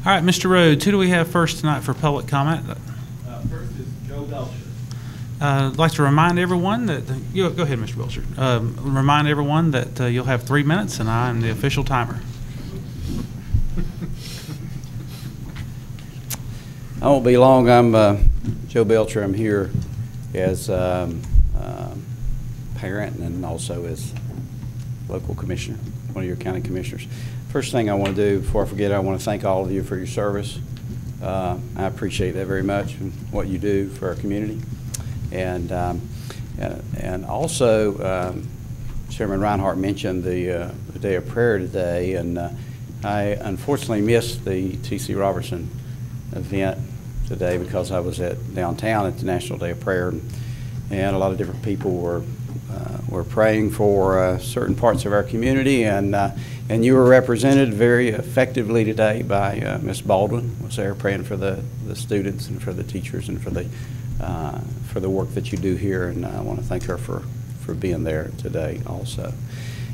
All right, Mr. Rhodes, who do we have first tonight for public comment? First is Joe Belcher. I'd like to remind everyone that, go ahead, Mr. Belcher. Remind everyone that you'll have 3 minutes, and I am the official timer. I won't be long. I'm Joe Belcher. I'm here as parent and also as local commissioner, one of your county commissioners. First thing I want to do before I forget, I want to thank all of you for your service. I appreciate that very much and what you do for our community. And also, Chairman Reinhardt mentioned the day of prayer today, and I unfortunately missed the T.C. Robertson event today because I was downtown at the National Day of Prayer, and a lot of different people were praying for certain parts of our community, and you were represented very effectively today by Ms. Baldwin, was there praying for the students and for the teachers and for the work that you do here, and I want to thank her for being there today also.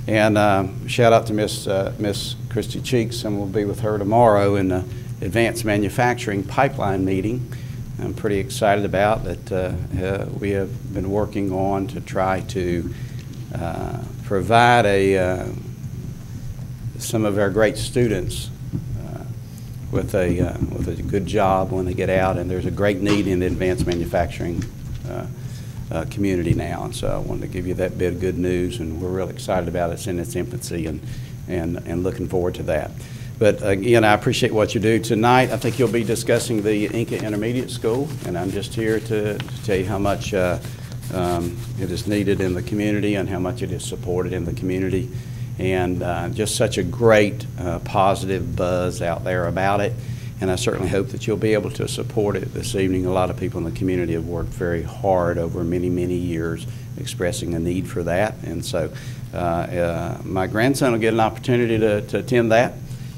And shout out to Miss Christy Cheeks, and we'll be with her tomorrow in the Advanced Manufacturing Pipeline meeting. I'm pretty excited about that. We have been working on to try to provide some of our great students with a good job when they get out, and there's a great need in the advanced manufacturing community now. And so I wanted to give you that bit of good news, and we're really excited about it. It's in its infancy, and looking forward to that. But again, I appreciate what you do tonight. I think you'll be discussing the Inca Intermediate School, and I'm just here to tell you how much it is needed in the community and how much it is supported in the community. And just such a great positive buzz out there about it. And I certainly hope that you'll be able to support it this evening. A lot of people in the community have worked very hard over many, many years expressing a need for that. And so my grandson will get an opportunity to attend that.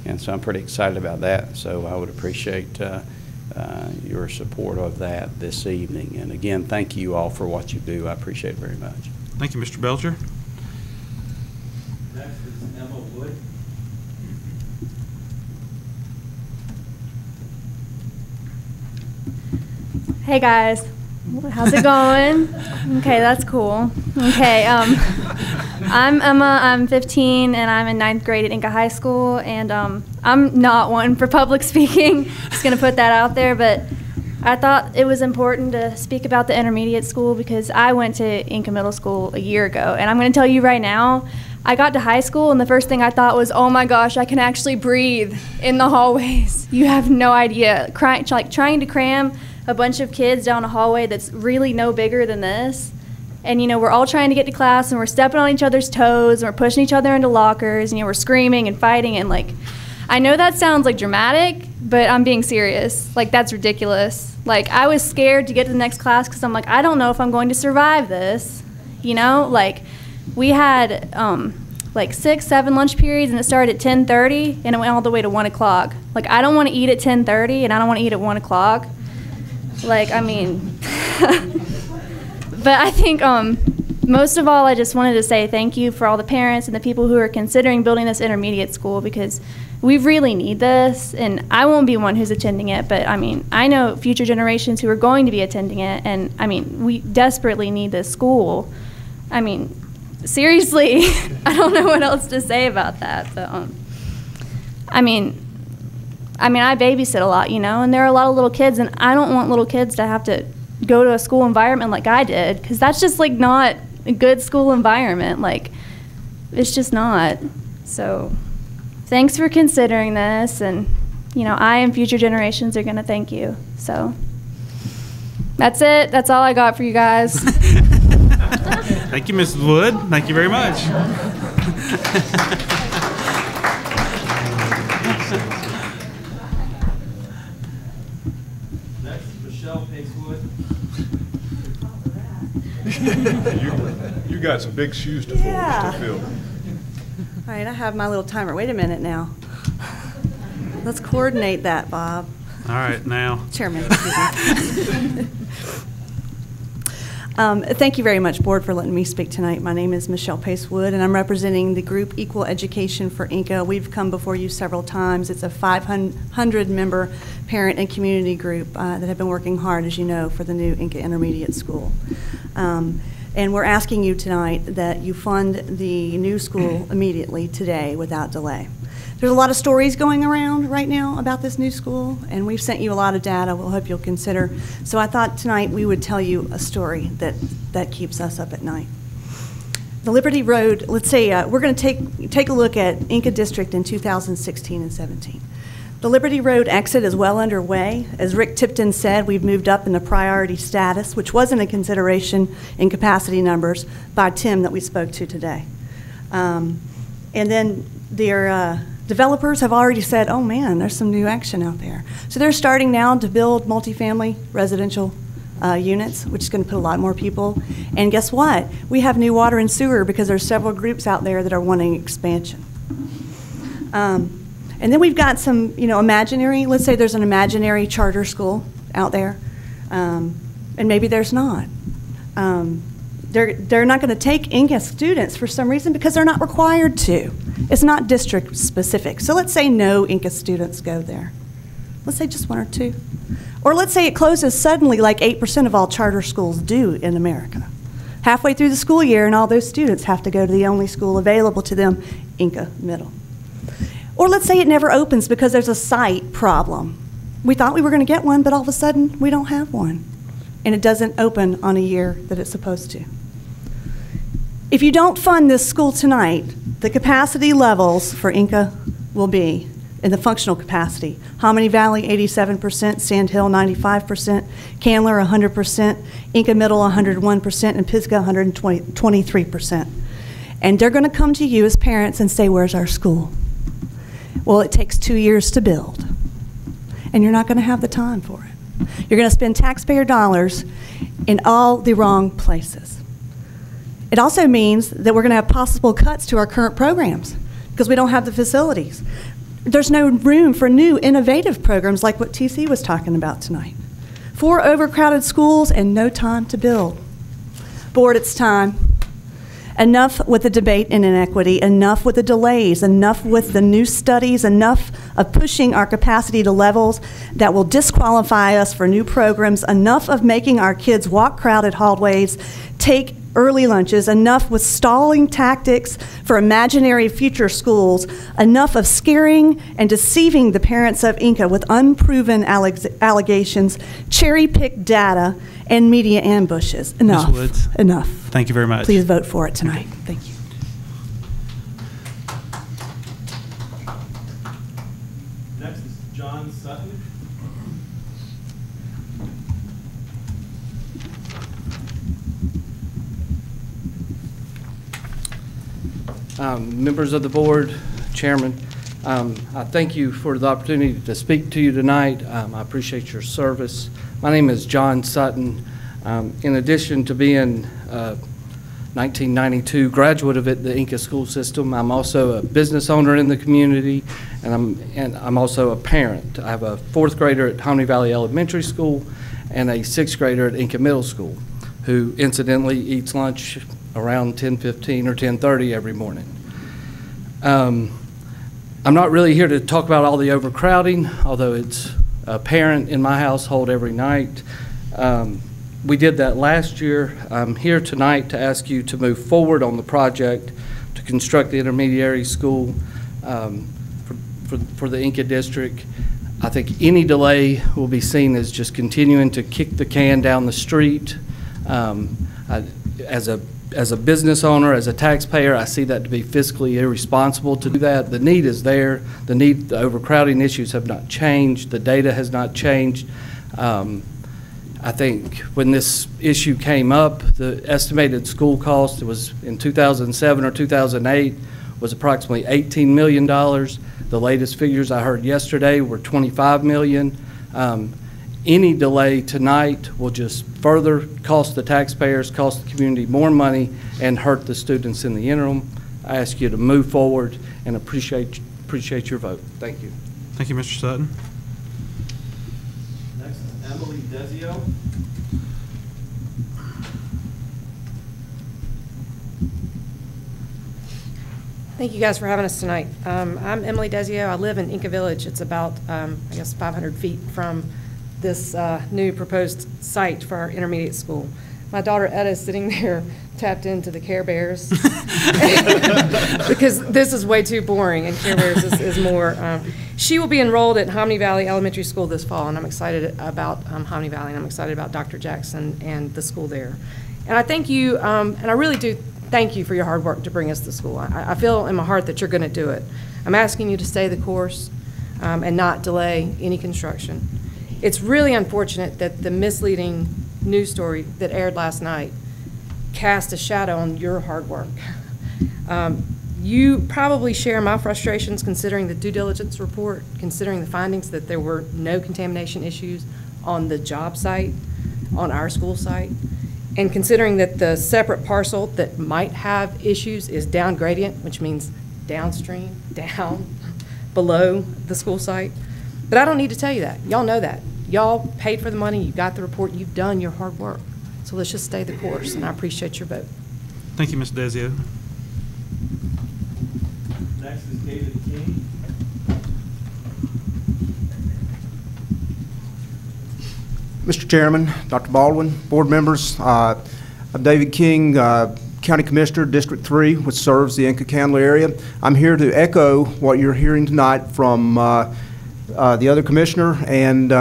And so I'm pretty excited about that. So I would appreciate your support of that this evening. And again, thank you all for what you do. I appreciate it very much. Thank you, Mr. Belcher. Next is Emma Wood. Hey guys, how's it going? Okay, that's cool. Okay, I'm Emma, I'm 15 and I'm in 9th grade at Inca High School, and I'm not one for public speaking, just gonna put that out there, but I thought it was important to speak about the intermediate school because I went to Inca Middle School a year ago, and I'm gonna tell you right now, I got to high school and the first thing I thought was, oh my gosh, I can actually breathe in the hallways. You have no idea. Trying to cram a bunch of kids down a hallway that's really no bigger than this. And, we're all trying to get to class, and we're stepping on each other's toes, and we're pushing each other into lockers, and, we're screaming and fighting. And, I know that sounds, dramatic, but I'm being serious. That's ridiculous. I was scared to get to the next class because I'm I don't know if I'm going to survive this. We had, 6, 7 lunch periods, and it started at 10:30, and it went all the way to 1 o'clock. I don't want to eat at 10:30, and I don't want to eat at 1 o'clock. But I think most of all, I just wanted to say thank you for all the parents and the people who are considering building this intermediate school, because we really need this, and I won't be one who's attending it, but I mean, I know future generations who are going to be attending it, and I mean, we desperately need this school. I mean, seriously, I don't know what else to say about that, but I mean, I babysit a lot, you know, and there are a lot of little kids, and I don't want little kids to have to go to a school environment like I did, because that's just like not a good school environment. Like, it's just not. So thanks for considering this, and you know, I and future generations are going to thank you. So that's it. That's all I got for you guys. Thank you, Mrs. Wood. Thank you very much. Next, Michelle Pacewood. You got some big shoes to fill. All right, I have my little timer. Wait a minute now. Let's coordinate that, Bob. All right, now. Chairman. Thank you very much, Board, for letting me speak tonight. My name is Michelle Pacewood, and I'm representing the group Equal Education for Inca. We've come before you several times. It's a 500-member parent and community group that have been working hard, as you know, for the new Inca Intermediate School. And we're asking you tonight that you fund the new school immediately today without delay. There's a lot of stories going around right now about this new school, and we've sent you a lot of data we'll hope you'll consider. So I thought tonight we would tell you a story that keeps us up at night. The Liberty Road, let's say we're going to take a look at Inca District in 2016 and 17. The Liberty Road exit is well underway. As Rick Tipton said, we've moved up in the priority status, which wasn't a consideration in capacity numbers by Tim that we spoke to today. And then their developers have already said, oh man, there's some new action out there. So they're starting now to build multifamily residential units, which is going to put a lot more people. And guess what? We have new water and sewer because there's several groups out there that are wanting expansion. And then we've got some, you know, imaginary, let's say there's an imaginary charter school out there, and maybe there's not. They're not going to take Inca students for some reason because they're not required to. It's not district specific. So let's say no Inca students go there. Let's say just one or two. Or let's say it closes suddenly like 8% of all charter schools do in America. Halfway through the school year and all those students have to go to the only school available to them, Inca Middle. Or let's say it never opens because there's a site problem. We thought we were going to get one, but all of a sudden we don't have one. And it doesn't open on a year that it's supposed to. If you don't fund this school tonight, the capacity levels for Inca will be in the functional capacity. Hominy Valley, 87%, Sand Hill, 95%, Candler, 100%, Inca Middle, 101%, and Pisgah, 123%. And they're going to come to you as parents and say, where's our school? Well, it takes 2 years to build, and you're not going to have the time for it. You're going to spend taxpayer dollars in all the wrong places. It also means that we're going to have possible cuts to our current programs because we don't have the facilities. There's no room for new innovative programs like what TC was talking about tonight. 4 overcrowded schools and no time to build. Board, it's time. Enough with the debate in inequity, enough with the delays, enough with the new studies, enough of pushing our capacity to levels that will disqualify us for new programs, enough of making our kids walk crowded hallways, take early lunches, enough with stalling tactics for imaginary future schools, enough of scaring and deceiving the parents of Inca with unproven allegations, cherry-picked data, and media ambushes. Enough. Ms. Woods. Enough. Thank you very much. Please vote for it tonight. Thank you. Next is John Sutton. Members of the board, chairman, I thank you for the opportunity to speak to you tonight. I appreciate your service. My name is John Sutton. In addition to being a 1992 graduate of the Inca school system, I'm also a business owner in the community, and I'm also a parent. I have a 4th grader at Hominy Valley Elementary School and a 6th grader at Inca Middle School, who incidentally eats lunch around 10:15 or 10:30 every morning. I'm I'm not really here to talk about all the overcrowding, although it's apparent in my household every night. We did that last year. I'm here tonight to ask you to move forward on the project to construct the intermediary school for the Inca district. I think any delay will be seen as just continuing to kick the can down the street. As a business owner, as a taxpayer, I see that to be fiscally irresponsible to do that. The need is there. The overcrowding issues have not changed. The data has not changed. I think when this issue came up, the estimated school cost was in 2007 or 2008 was approximately $18 million. The latest figures I heard yesterday were $25 million. Any delay tonight will just further cost the taxpayers, cost the community more money, and hurt the students in the interim. I ask you to move forward and appreciate your vote. Thank you. Thank you, Mr. Sutton. Next is Emily Desio. Thank you guys for having us tonight. I'm Emily Desio. I live in Inca Village. It's about, I guess, 500 feet from this new proposed site for our intermediate school. My daughter Etta is sitting there tapped into the Care Bears because this is way too boring and Care Bears is more. She will be enrolled at Hominy Valley Elementary School this fall, and I'm excited about Hominy Valley, and I'm excited about Dr. Jackson and the school there. And I thank you, and I really do thank you for your hard work to bring us to school. I feel in my heart that you're going to do it. I'm asking you to stay the course and not delay any construction. It's really unfortunate that the misleading news story that aired last night cast a shadow on your hard work. You probably share my frustrations considering the due diligence report, considering the findings that there were no contamination issues on the job site, on our school site, and considering that the separate parcel that might have issues is down gradient, which means downstream, down, below the school site. But I don't need to tell you that. Y'all know that. Y'all paid for the money, you got the report, you've done your hard work. So let's just stay the course, and I appreciate your vote. Thank you, Ms. Desio. Next is David King. Mr. Chairman, Dr. Baldwin, board members, I'm David King, County Commissioner, District 3, which serves the Inca-Candler area. I'm here to echo what you're hearing tonight from the other commissioner and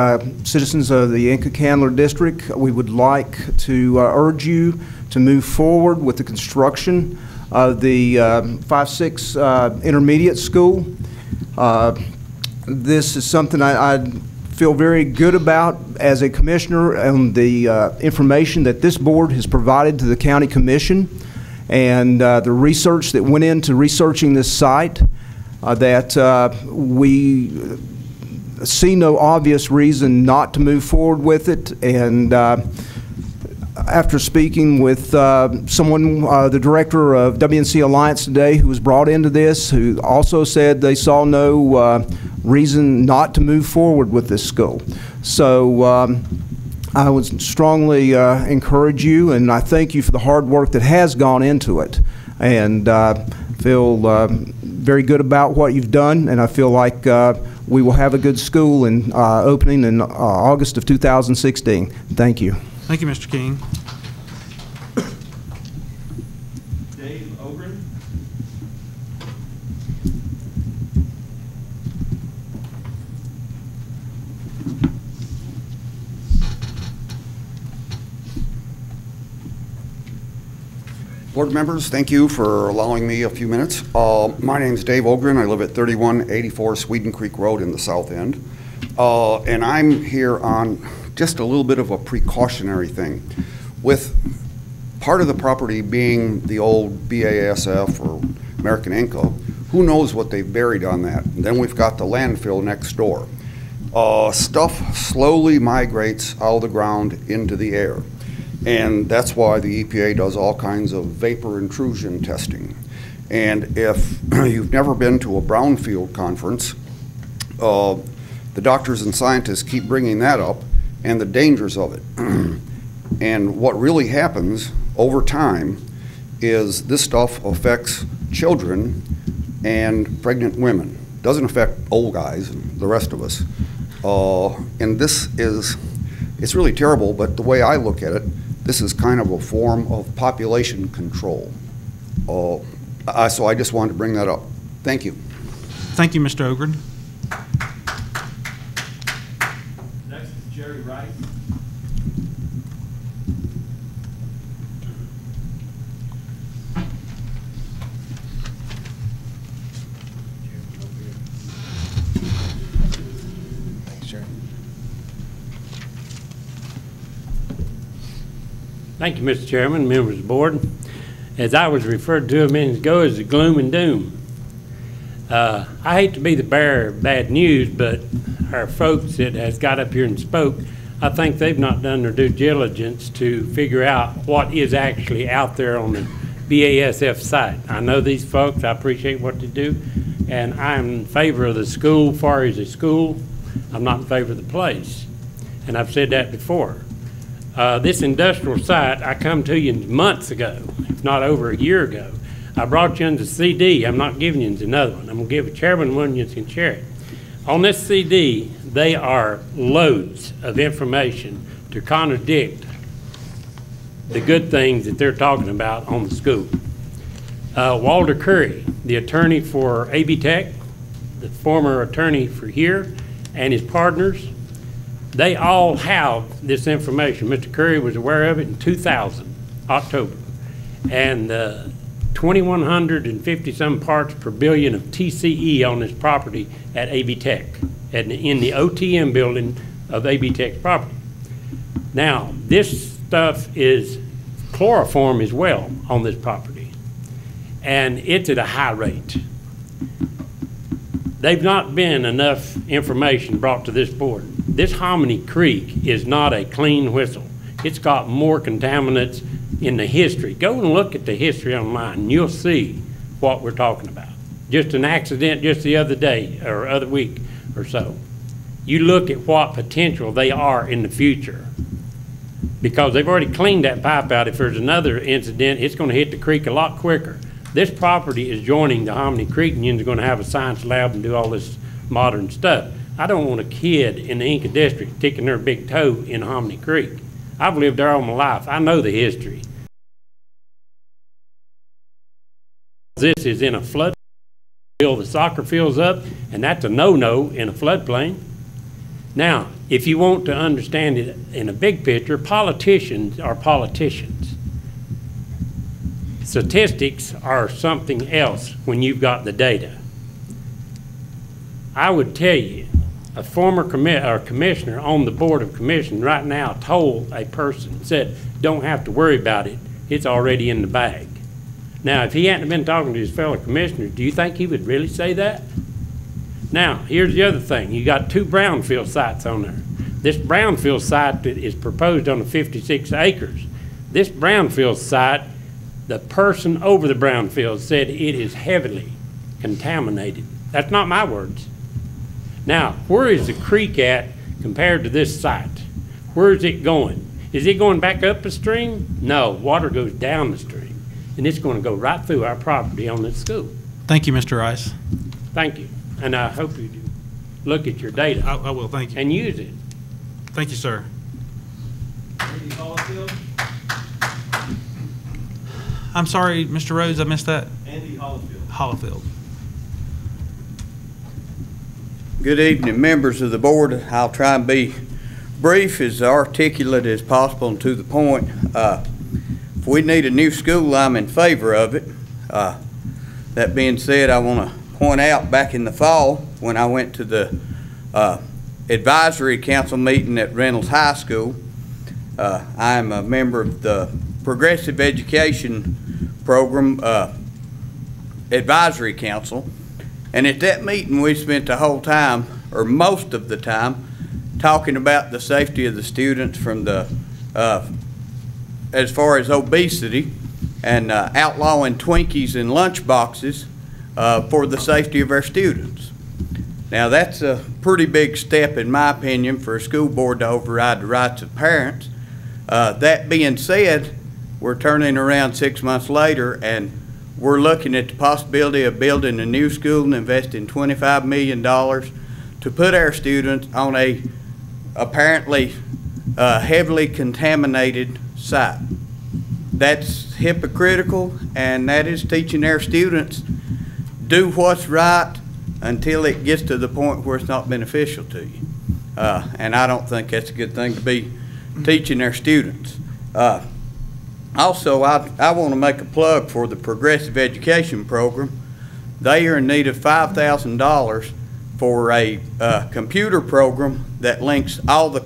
citizens of the Inca-Candler District. We would like to urge you to move forward with the construction of the 5-6 intermediate school. This is something I feel very good about as a commissioner and the information that this board has provided to the county commission and the research that went into researching this site, that we see no obvious reason not to move forward with it. And after speaking with someone, the director of WNC Alliance today, who was brought into this, who also said they saw no reason not to move forward with this school. So I would strongly encourage you, and I thank you for the hard work that has gone into it, and feel very good about what you've done, and I feel like we will have a good school in opening in August of 2016. Thank you. Thank you, Mr. King. Dave Ogren. Board members, thank you for allowing me a few minutes. My name is Dave Ogren. I live at 3184 Sweden Creek Road in the South End. And I'm here on just a little bit of a precautionary thing. With part of the property being the old BASF or American Inca, who knows what they've buried on that? And then we've got the landfill next door. Stuff slowly migrates out of the ground into the air. And that's why the EPA does all kinds of vapor intrusion testing. And if you've never been to a brownfield conference, the doctors and scientists keep bringing that up and the dangers of it. And what really happens over time is this stuff affects children and pregnant women. doesn't affect old guys and the rest of us. And this is, it's really terrible, but the way I look at it, this is kind of a form of population control. So I just wanted to bring that up. Thank you. Thank you, Mr. Ogren. Next is Jerry Rice. Thank you, Mr. Chairman, members of the board. As I was referred to a minute ago as the gloom and doom. I hate to be the bearer of bad news, but our folks that has got up here and spoke, I think they've not done their due diligence to figure out what is actually out there on the BASF site. I know these folks, I appreciate what they do, and I'm in favor of the school as far as a school. I'm not in favor of the place, and I've said that before. This industrial site, I come to you months ago, if not over a year ago. I brought you in the CD. I'm not giving you another one. I'm going to give a chairman one, you can share it. On this CD, they are loads of information to contradict the good things that they're talking about on the school. Walter Curry, the attorney for AB Tech, the former attorney for here, and his partners, they all have this information. Mr. Curry was aware of it in 2000, October. And 2,150 some parts per billion of TCE on this property at AB Tech, in the OTM building of AB Tech's property. Now, this stuff is chloroform as well on this property, and it's at a high rate. They've not been enough information brought to this board. This Hominy Creek is not a clean whistle. It's got more contaminants in the history. Go and look at the history online, and you'll see what we're talking about. Just an accident just the other day or other week or so. You look at what potential they are in the future, because they've already cleaned that pipe out. If there's another incident, it's going to hit the creek a lot quicker. This property is joining the Hominy Creek, and you're going to have a science lab and do all this modern stuff. I don't want a kid in the Inca district sticking their big toe in Hominy Creek. I've lived there all my life. I know the history. This is in a flood. Fill the soccer fields up, and that's a no-no in a floodplain. Now, if you want to understand it in a big picture, politicians are politicians. Statistics are something else when you've got the data. I would tell you, a former commissioner on the Board of Commissioners right now told a person, said, don't have to worry about it, it's already in the bag. Now, if he hadn't been talking to his fellow commissioners, do you think he would really say that? Now, here's the other thing. You got 2 brownfield sites on there. This brownfield site is proposed on the 56 acres. This brownfield site, the person over the brownfield said it is heavily contaminated. That's not my words. Now, where is the creek at compared to this site? Where is it going? Is it going back up the stream? No, water goes down the stream, and it's going to go right through our property on this school. Thank you, Mr. Rice. Thank you, and I hope you do look at your data. I will, thank you. And use it. Thank you, sir. Andy Hollifield. I'm sorry, Mr. Rhodes, I missed that. Andy Hollifield. Hollifield. Good evening, members of the board. I'll try and be brief, as articulate as possible, and to the point. If we need a new school, I'm in favor of it. That being said, I want to point out back in the fall when I went to the advisory council meeting at Reynolds High School, I'm a member of the Progressive Education Program Advisory Council. And at that meeting, we spent the whole time, or most of the time, talking about the safety of the students from the, as far as obesity, and outlawing Twinkies and lunch boxes for the safety of our students. Now, that's a pretty big step, in my opinion, for a school board to override the rights of parents. That being said, we're turning around 6 months later, and we're looking at the possibility of building a new school and investing $25 million to put our students on a apparently heavily contaminated site. That's hypocritical, and that is teaching our students do what's right until it gets to the point where it's not beneficial to you. And I don't think that's a good thing to be teaching our students. Also, I want to make a plug for the Progressive Education Program. They are in need of $5,000 for a computer program that links all the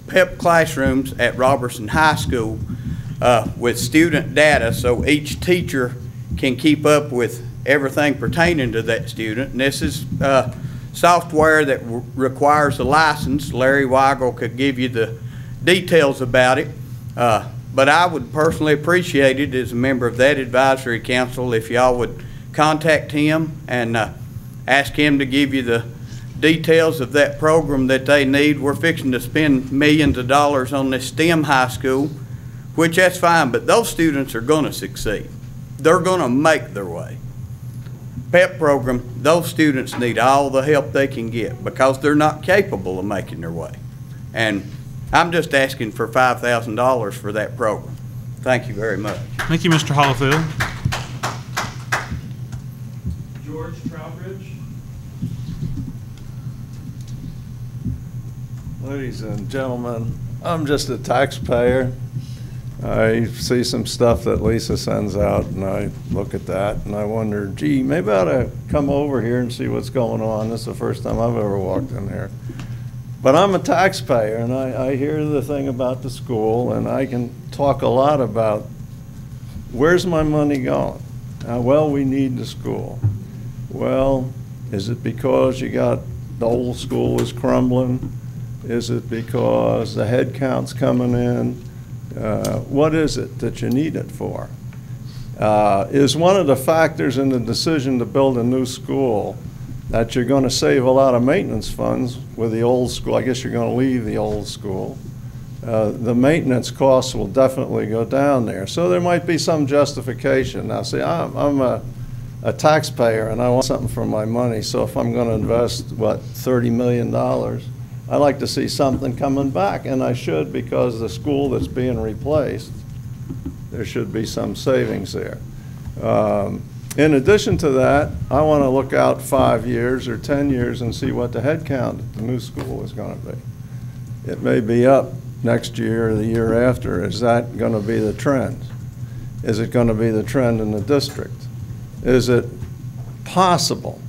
PEP classrooms at Robertson High School with student data, so each teacher can keep up with everything pertaining to that student. And this is software that requires a license. Larry Weigel could give you the details about it. But I would personally appreciate it as a member of that advisory council if y'all would contact him and ask him to give you the details of that program that they need. We're fixing to spend millions of dollars on this STEM high school, which that's fine, but those students are going to succeed. They're going to make their way. PEP program, those students need all the help they can get because they're not capable of making their way. And I'm just asking for $5,000 for that program. Thank you very much. Thank you, Mr. Hollifield. George Trowbridge. Ladies and gentlemen, I'm just a taxpayer. I see some stuff that Lisa sends out, and I look at that, and I wonder, gee, maybe I ought to come over here and see what's going on. This is the first time I've ever walked in here. But I'm a taxpayer, and I hear the thing about the school, and I can talk a lot about where's my money going? How well we need the school. Well, is it because you got the old school is crumbling? Is it because the head count's coming in? What is it that you need it for? Is one of the factors in the decision to build a new school that you're going to save a lot of maintenance funds with the old school? I guess you're going to leave the old school. The maintenance costs will definitely go down there. So there might be some justification. Now, see, I'm a taxpayer and I want something for my money. So if I'm going to invest, what, $30 million, I like to see something coming back, and I should, because the school that's being replaced, there should be some savings there. In addition to that, I want to look out 5 years or 10 years and see what the head count at the new school is going to be. It may be up next year or the year after. Is that going to be the trend? Is it going to be the trend in the district? Is it possible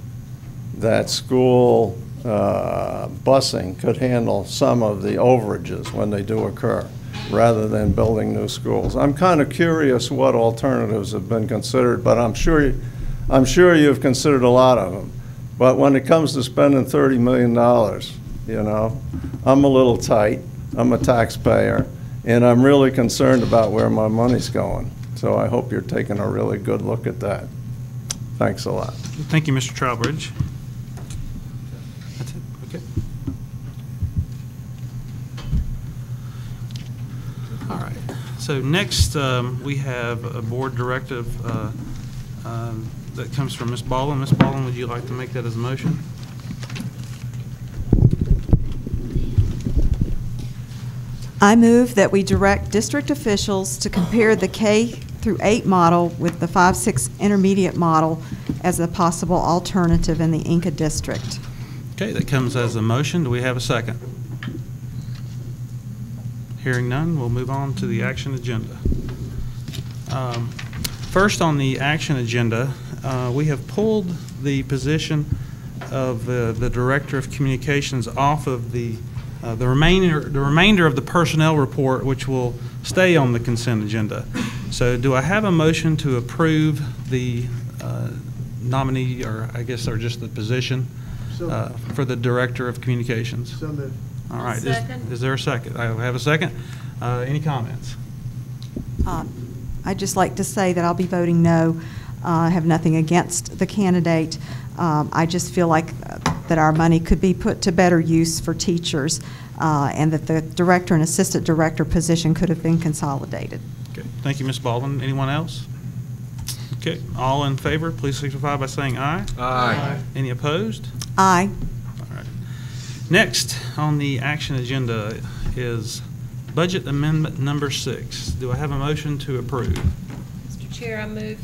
that school busing could handle some of the overages when they do occur, rather than building new schools? I'm kind of curious what alternatives have been considered, but I'm sure you've considered a lot of them. But when it comes to spending $30 million, you know, I'm a little tight. I'm a taxpayer, and I'm really concerned about where my money's going. So I hope you're taking a really good look at that. Thanks a lot. Thank you, Mr. Trowbridge. That's it. Okay. All right. So next, we have a board directive that comes from Ms. Baldwin. Ms. Baldwin, would you like to make that as a motion? I move that we direct district officials to compare the K-8 model with the 5-6 intermediate model as a possible alternative in the Inca district. Okay, that comes as a motion. Do we have a second? Hearing none, we'll move on to the action agenda. First on the action agenda, we have pulled the position of the Director of Communications off of the remainder of the personnel report, which will stay on the consent agenda. So do I have a motion to approve the nominee, or I guess, or just the position for the Director of Communications? So moved. All right. Is there a second? I have a second. Any comments? I'd just like to say that I'll be voting no. I have nothing against the candidate. I just feel like that our money could be put to better use for teachers, and that the director and assistant director position could have been consolidated. Okay. Thank you, Ms. Baldwin. Anyone else? Okay, all in favor, please signify by saying aye. Aye. Any opposed? Aye. All right. Next on the action agenda is budget amendment number 6. Do I have a motion to approve? Mr. Chair, I move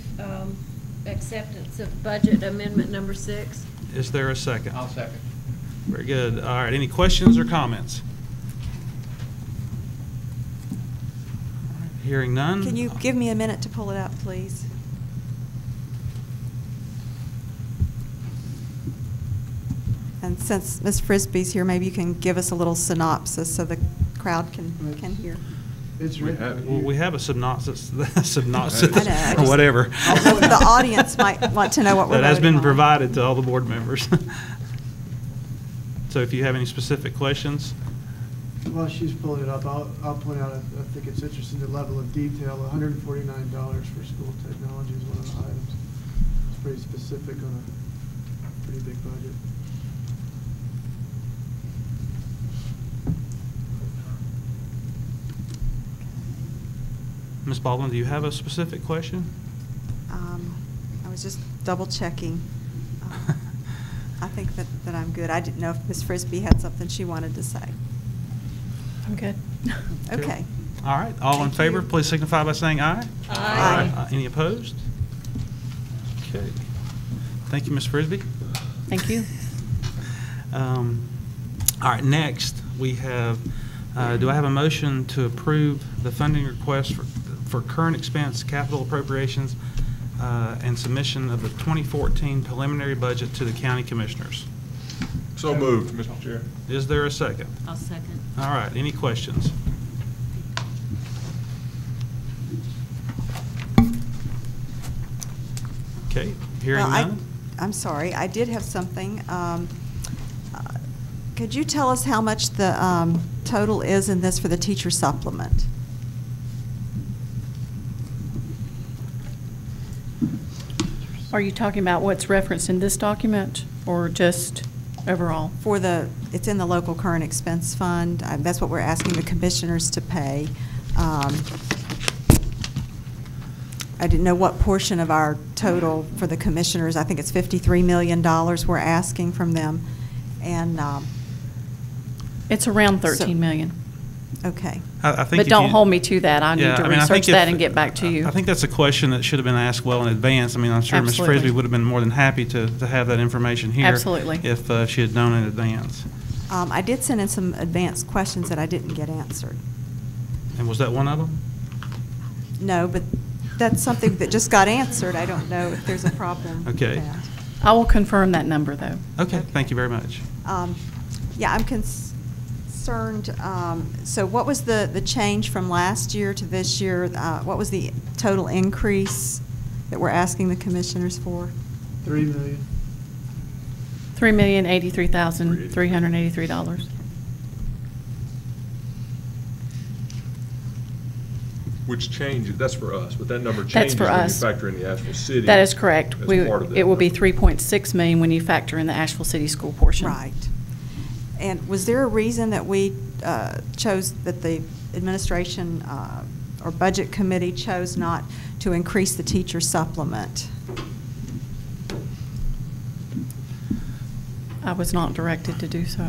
acceptance of budget amendment number 6. Is there a second? I'll second. Very good. All right, any questions or comments? All right, hearing none. Can you give me a minute to pull it up, please? And since Ms. Frisbee's here, maybe you can give us a little synopsis so the crowd can hear. We have a synopsis, synopsis I know, I or just- whatever. The audience might want to know what we're That has voting been on. provided to all the board members. So if you have any specific questions. While she's pulling it up, I'll point out, I think it's interesting, the level of detail. $149 for school technology is one of the items. It's pretty specific on a pretty big budget. Ms. Baldwin, do you have a specific question? I was just double checking. I think that I'm good. I didn't know if Ms. Frisbee had something she wanted to say. I'm good. Okay. All right, all in favor, please signify by saying aye. Aye. Any opposed? Okay. Thank you, Ms. Frisbee. Thank you. All right, next we have, do I have a motion to approve the funding request for current expense capital appropriations and submission of the 2014 preliminary budget to the county commissioners? So moved, Mr. Chair. Is there a second? I'll second. All right, any questions? Okay, hearing Well, none. I'm sorry, I did have something. Could you tell us how much the total is in this for the teacher supplement? Are you talking about what's referenced in this document or just overall? For the, it's in the local current expense fund. That's what we're asking the commissioners to pay. I didn't know what portion of our total for the commissioners. I think it's $53 million we're asking from them. And It's around 13 million. Okay. I think But if don't you- hold me to that. I need Yeah, to I mean, I think research that if- and get back to you. I think that's a question that should have been asked well in advance. I mean, I'm sure Ms. Absolutely. Frisbee would have been more than happy to have that information here. Absolutely. If she had known in advance. I did send in some advanced questions that I didn't get answered. And was that one of them? No, but that's something that just got answered. I don't know if there's a problem with Okay. that. I will confirm that number, though. Okay, thank you very much. Yeah, I'm concerned, so what was the change from last year to this year? What was the total increase that we're asking the commissioners for? $3 million. $3,083,383. Which changes, that's for us, but that number That's changes for when you us. factor in the Asheville City. That is correct. as We- part of that It will be number. 3.6 million when you factor in the Asheville City School portion. Right. And was there a reason that we chose, that the administration or budget committee chose not to increase the teacher supplement? I was not directed to do so.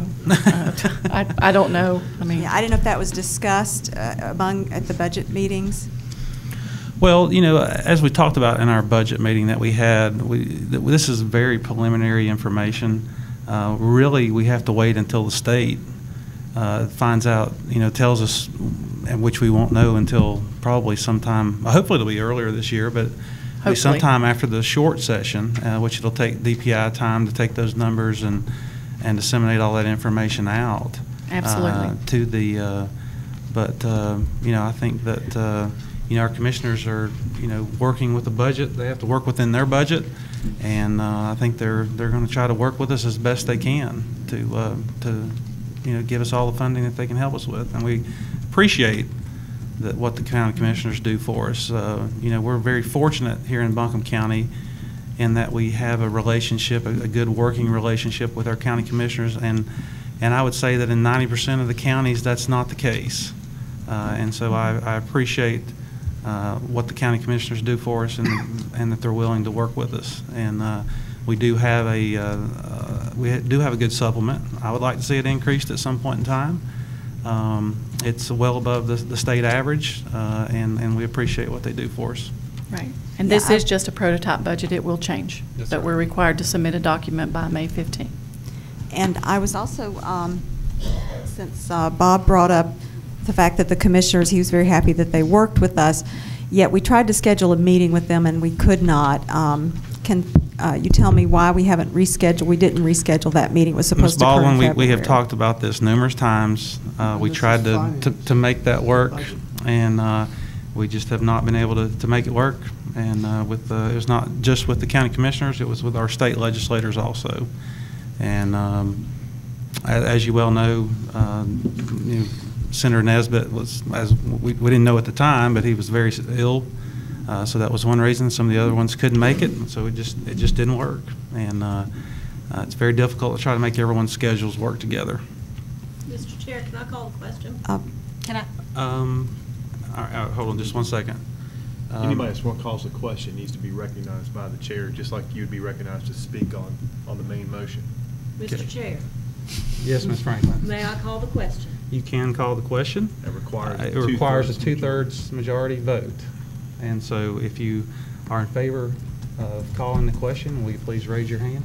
I don't know. I mean. Yeah, I didn't know if that was discussed at the budget meetings. Well, you know, as we talked about in our budget meeting that we had, this is very preliminary information. Really, we have to wait until the state finds out, you know, tells us, and which we won't know until probably sometime, hopefully it'll be earlier this year, but it'll be sometime after the short session, which it'll take DPI time to take those numbers and disseminate all that information out. Absolutely. To the, you know, I think that, you know, our commissioners are, you know, working with the budget. They have to work within their budget, and I think they're going to try to work with us as best they can to you know, give us all the funding that they can help us with, and we appreciate that what the county commissioners do for us. You know, we're very fortunate here in Buncombe County in that we have a relationship, a good working relationship with our county commissioners, and I would say that in 90% of the counties that's not the case. And so I appreciate what the county commissioners do for us, and that they're willing to work with us. And we do have a good supplement. I would like to see it increased at some point in time. It's well above the state average, and we appreciate what they do for us. Right. And this is just a prototype budget. It will change. Yes, but sir. we're required to submit a document by May 15th. And I was also, since Bob brought up the fact that the commissioners, he was very happy that they worked with us, yet we tried to schedule a meeting with them and we could not. Can you tell me why we haven't rescheduled? We didn't reschedule that meeting. It was supposed Ms. to occur in Baldwin, February. we have talked about this numerous times. We tried to make that work, and we just have not been able to make it work. And it was not just with the county commissioners, it was with our state legislators also. And as you well know, Senator Nesbitt was, as we didn't know at the time, but he was very ill. So that was one reason. Some of the other ones couldn't make it, so it just didn't work. And it's very difficult to try to make everyone's schedules work together. Mr. Chair, can I call the question? Can I? All right, hold on just one second. Anybody that calls the question needs to be recognized by the chair, just like you would be recognized to speak on the main motion. Mr. Chair, Yes, Ms. Franklin. may I call the question? You can call the question. That requires It requires a two-thirds majority vote. And so if you are in favor of calling the question, will you please raise your hand?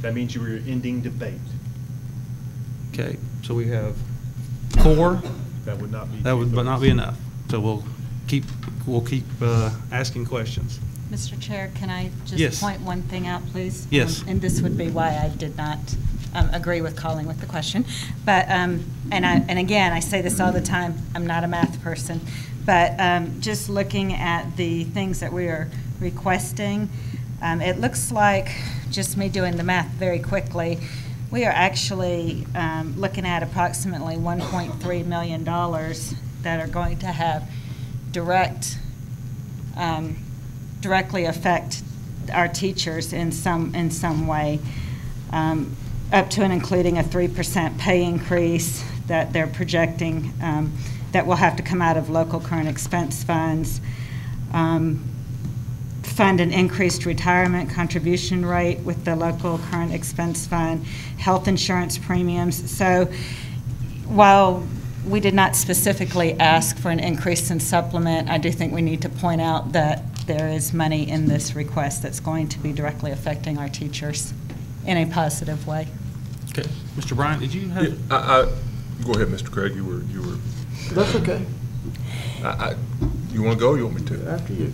That means you were ending debate. Okay, so we have 4. That would not be. That would but not be enough. So we'll keep asking questions. Mr. Chair, can I just Yes. point one thing out, please? Yes. And this would be why I did not agree with calling with the question. But, and again, I say this all the time, I'm not a math person, but just looking at the things that we are requesting, it looks like, just me doing the math very quickly, we are actually looking at approximately $1.3 million that are going to have directly affect our teachers in some way, up to and including a 3% pay increase that they're projecting that will have to come out of local current expense funds, fund an increased retirement contribution rate with the local current expense fund, health insurance premiums. So while we did not specifically ask for an increase in supplement, I do think we need to point out that there is money in this request that's going to be directly affecting our teachers in a positive way. Okay, Mr. Bryant, did you have? Yeah, go ahead, Mr. Craig. You were. That's okay. You want to go? Or you want me to? After you.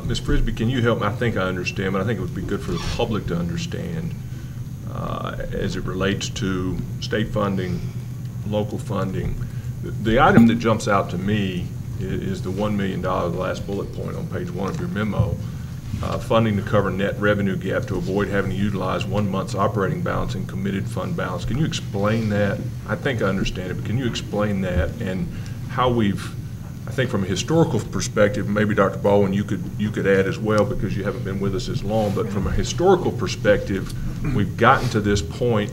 Ms. Frisbee, can you help me? I think I understand, but I think it would be good for the public to understand as it relates to state funding, local funding. The item that jumps out to me is the $1 million, the last bullet point on page 1 of your memo, funding to cover net revenue gap to avoid having to utilize 1 month's operating balance and committed fund balance. Can you explain that? I think I understand it, but can you explain that and how we've, I think from a historical perspective, maybe Dr. Baldwin, you could add as well because you haven't been with us as long, but from a historical perspective, we've gotten to this point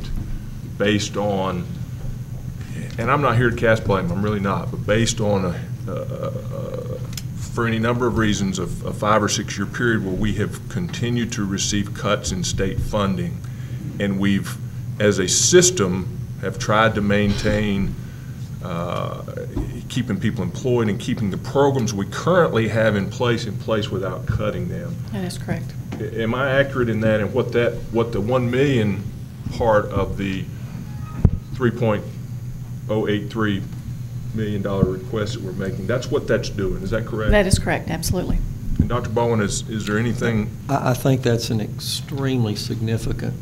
based on, and I'm not here to cast blame, I'm really not, but based on for any number of reasons, a 5 or 6 year period where we have continued to receive cuts in state funding, and we've, as a system, have tried to maintain keeping people employed and keeping the programs we currently have in place without cutting them. That is correct. Am I accurate in that, and what the $1 million part of the $3.083 million request that we're making, that's what that's doing, is that correct? That is correct, absolutely. And Dr. Bowen, is there anything? I think that's an extremely significant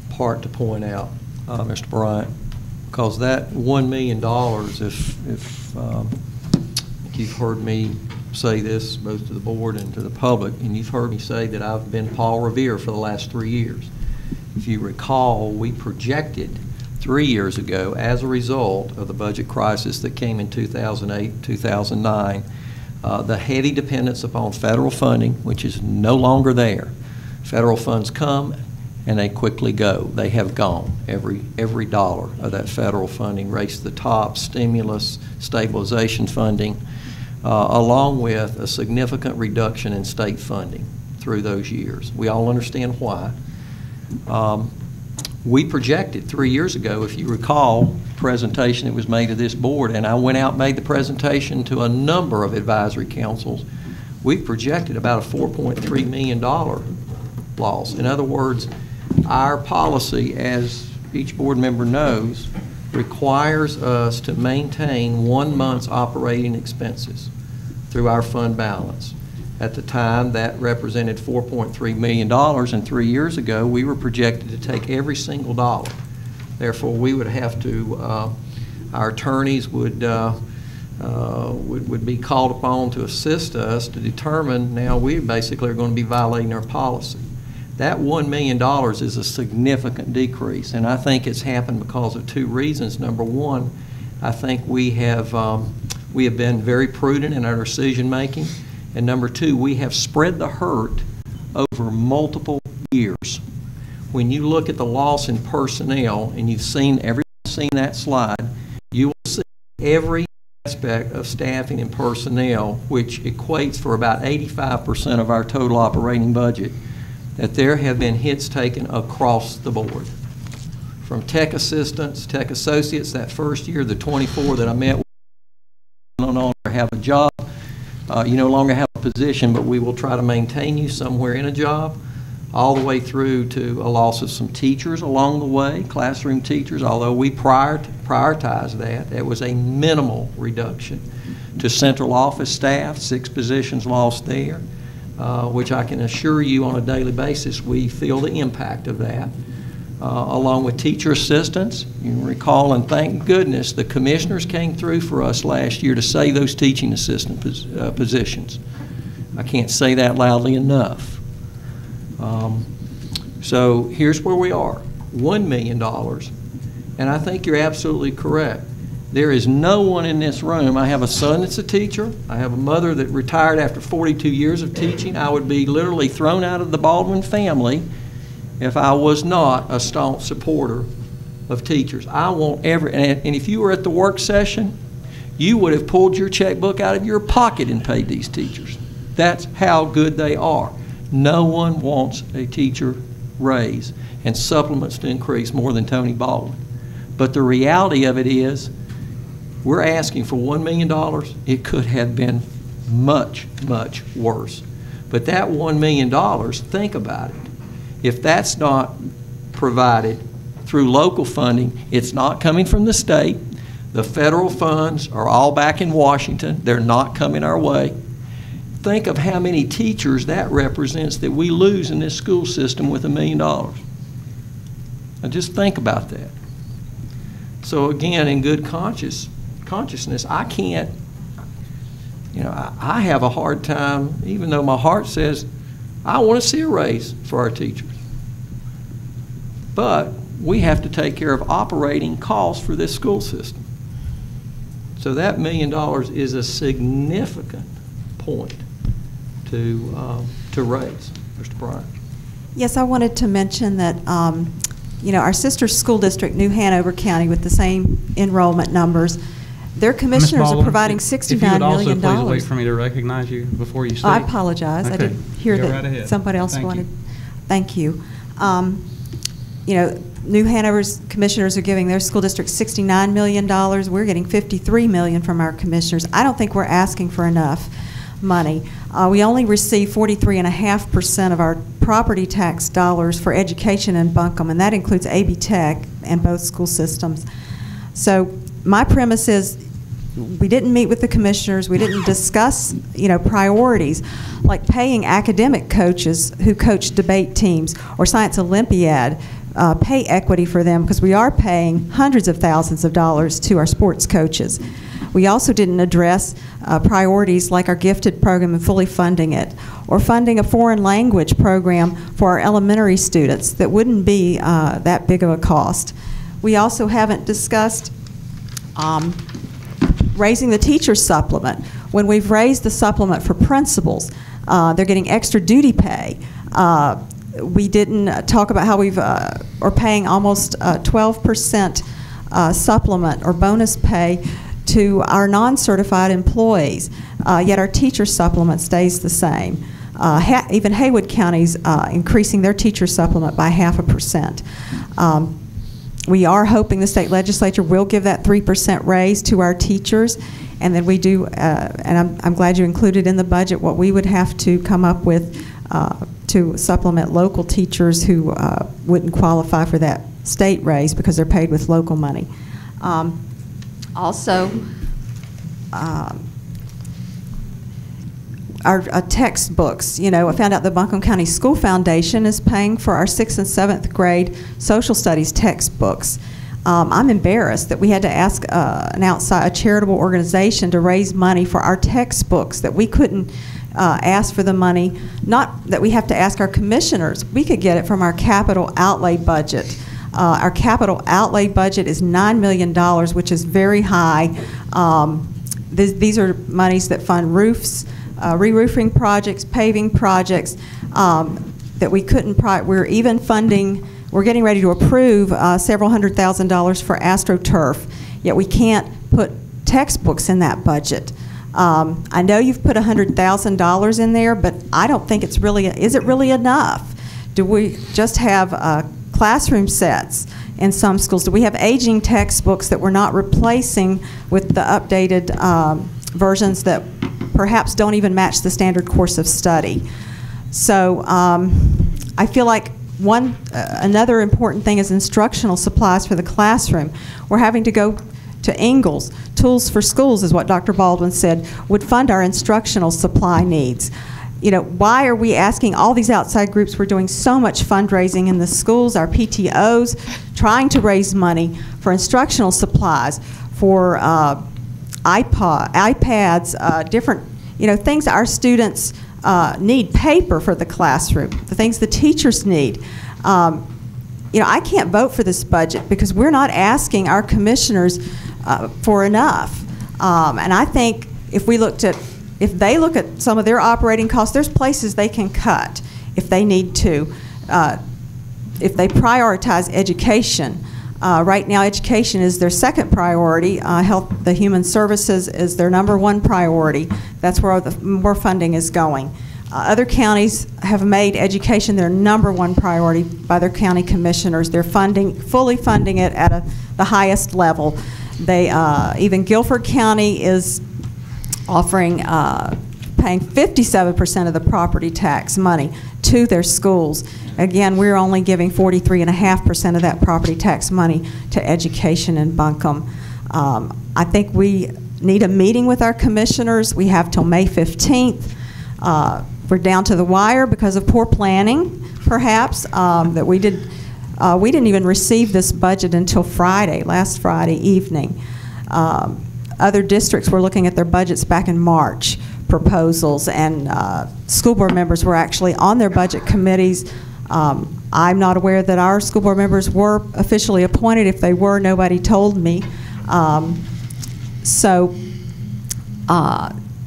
part to point out, Mr. Bryant, because that $1 million, if you've heard me say this both to the board and to the public, and you've heard me say that I've been Paul Revere for the last 3 years. If you recall, we projected 3 years ago, as a result of the budget crisis that came in 2008, 2009, the heavy dependence upon federal funding, which is no longer there. Federal funds come, and they quickly go. They have gone. Every dollar of that federal funding, Race to the Top, stimulus, stabilization funding, along with a significant reduction in state funding through those years. We all understand why. We projected 3 years ago, if you recall, presentation that was made to this board, and I went out and made the presentation to a number of advisory councils. We projected about a $4.3 million loss. In other words, our policy, as each board member knows, requires us to maintain 1 month's operating expenses through our fund balance. At the time, that represented $4.3 million, and 3 years ago, we were projected to take every single dollar. Therefore, we would have to, our attorneys would be called upon to assist us to determine, now we basically are going to be violating our policy. That $1 million is a significant decrease, and I think it's happened because of 2 reasons. Number one, I think we have been very prudent in our decision making. And number 2, we have spread the hurt over multiple years. When you look at the loss in personnel, and everyone's seen that slide, you will see every aspect of staffing and personnel, which equates for about 85% of our total operating budget, that there have been hits taken across the board. From tech assistants, tech associates, that first year, the 24 that I met with no longer have a job. You no longer have a position, but we will try to maintain you somewhere in a job, all the way through to a loss of some teachers along the way, classroom teachers, although we prioritized that. It was a minimal reduction. To central office staff, 6 positions lost there, which I can assure you on a daily basis we feel the impact of that. Along with teacher assistants. You can recall, and thank goodness, the commissioners came through for us last year to save those teaching assistant positions. I can't say that loudly enough. So here's where we are, $1 million, and I think you're absolutely correct. There is no one in this room. I have a son that's a teacher. I have a mother that retired after 42 years of teaching. I would be literally thrown out of the Baldwin family if I was not a staunch supporter of teachers. I want and if you were at the work session, you would have pulled your checkbook out of your pocket and paid these teachers. That's how good they are. No one wants a teacher raise and supplements to increase more than Tony Baldwin. But the reality of it is, we're asking for $1 million. It could have been much, much worse. But that $1 million, think about it. If that's not provided through local funding, it's not coming from the state. The federal funds are all back in Washington. They're not coming our way. Think of how many teachers that represents that we lose in this school system with $1 million. Now just think about that. So again, in good consciousness, I can't, I have a hard time, even though my heart says, I want to see a raise for our teachers. But we have to take care of operating costs for this school system. So that $1 million is a significant point to raise. Mr. Bryant. Yes, I wanted to mention that, our sister school district, New Hanover County, with the same enrollment numbers, their commissioners are providing $69 million. If you would also please wait for me to recognize you before you speak. I apologize. Okay. I didn't hear Go that right ahead. somebody else Thank wanted. you. Thank you. New Hanover's commissioners are giving their school district $69 million. We're getting $53 million from our commissioners. I don't think we're asking for enough money. We only receive 43.5% of our property tax dollars for education in Buncombe, and that includes AB Tech and both school systems. So my premise is we didn't meet with the commissioners. We didn't discuss, priorities like paying academic coaches who coach debate teams or Science Olympiad, pay equity for them, because we are paying hundreds of thousands of dollars to our sports coaches. We also didn't address priorities like our gifted program and fully funding it, or funding a foreign language program for our elementary students that wouldn't be that big of a cost. We also haven't discussed raising the teacher supplement. When we've raised the supplement for principals, they're getting extra duty pay. We didn't talk about how we've are paying almost 12% supplement or bonus pay to our non-certified employees, yet our teacher supplement stays the same. Even Haywood County's increasing their teacher supplement by 0.5%. We are hoping the state legislature will give that 3% raise to our teachers, and then we do, and I'm glad you included in the budget what we would have to come up with to supplement local teachers who wouldn't qualify for that state raise because they're paid with local money. Also, our textbooks, you know, I found out the Buncombe County School Foundation is paying for our 6th and 7th grade social studies textbooks. I'm embarrassed that we had to ask a charitable organization to raise money for our textbooks, that we couldn't ask for the money, not that we have to ask our commissioners. We could get it from our capital outlay budget. Our capital outlay budget is $9 million, which is very high. These are monies that fund roofs, re-roofing projects, paving projects that we couldn't. We're even funding. We're getting ready to approve several $100,000 for AstroTurf, yet we can't put textbooks in that budget. I know you've put $100,000 in there, but I don't think it's really. Is it really enough? Do we just have classroom sets in some schools? Do we have aging textbooks that we're not replacing with the updated versions that perhaps don't even match the standard course of study? So I feel like another important thing is instructional supplies for the classroom. We're having to go to Ingalls. Tools for Schools is what Dr. Baldwin said would fund our instructional supply needs. You know, why are we asking all these outside groups? We're doing so much fundraising in the schools, our PTOs, trying to raise money for instructional supplies, for iPads, different, you know, things our students need, paper for the classroom, the things the teachers need. You know, I can't vote for this budget because we're not asking our commissioners for enough. And I think if they look at some of their operating costs, there's places they can cut if they need to. If they prioritize education. Right now, education is their second priority. The human services is their #1 priority. That's where more funding is going. Other counties have made education their #1 priority by their county commissioners. They're fully funding it at the highest level. Even Guilford County is offering, paying 57% of the property tax money to their schools. Again, we're only giving 43.5% of that property tax money to education in Buncombe. I think we need a meeting with our commissioners. We have till May 15th. We're down to the wire because of poor planning, perhaps, that we didn't even receive this budget until last Friday evening. Other districts were looking at their budgets back in March, proposals, and school board members were actually on their budget committees. I'm not aware that our school board members were officially appointed. If they were, nobody told me.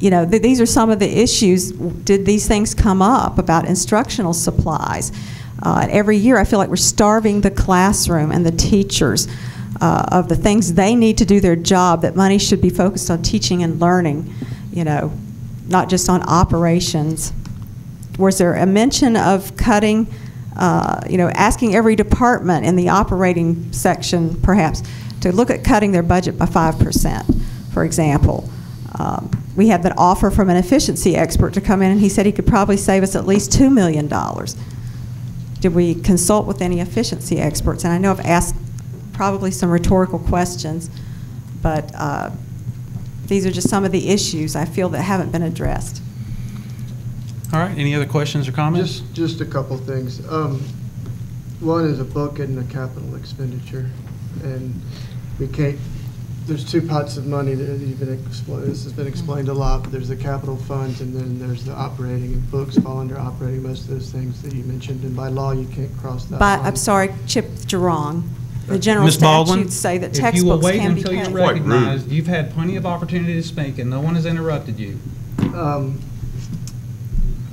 You know, these are some of the issues. Did these things come up about instructional supplies? Every year I feel like we're starving the classroom and the teachers of the things they need to do their job, that money should be focused on teaching and learning, you know, not just on operations. Was there a mention of cutting, you know, asking every department in the operating section perhaps to look at cutting their budget by 5%, for example? We had that offer from an efficiency expert to come in, and he said he could probably save us at least $2 million. Did we consult with any efficiency experts? And I know I've asked probably some rhetorical questions, but these are just some of the issues I feel that haven't been addressed. All right, any other questions or comments? Just a couple things. One is a bucket and a capital expenditure, and we can't. There's two pots of money that you've been this has been explained a lot, but there's the capital funds and then there's the operating, and books fall under operating, most of those things that you mentioned, and by law you can't cross that line. I'm sorry, Chip, you're wrong. The general Ms. Baldwin, statutes say that if textbooks you will wait can be until paid. you're recognized, you've had plenty of opportunity to speak and no one has interrupted you.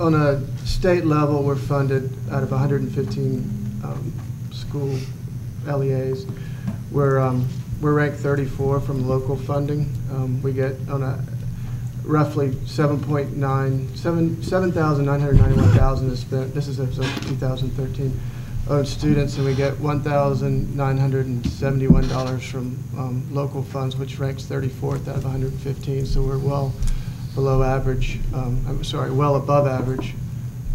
on a state level, we're funded out of 115 school LEAs. We're ranked 34 from local funding. We get on a roughly 7,991,000 is spent. This is as of 2013 on students, and we get $1,971 from local funds, which ranks 34th out of 115. So we're well below average. Well above average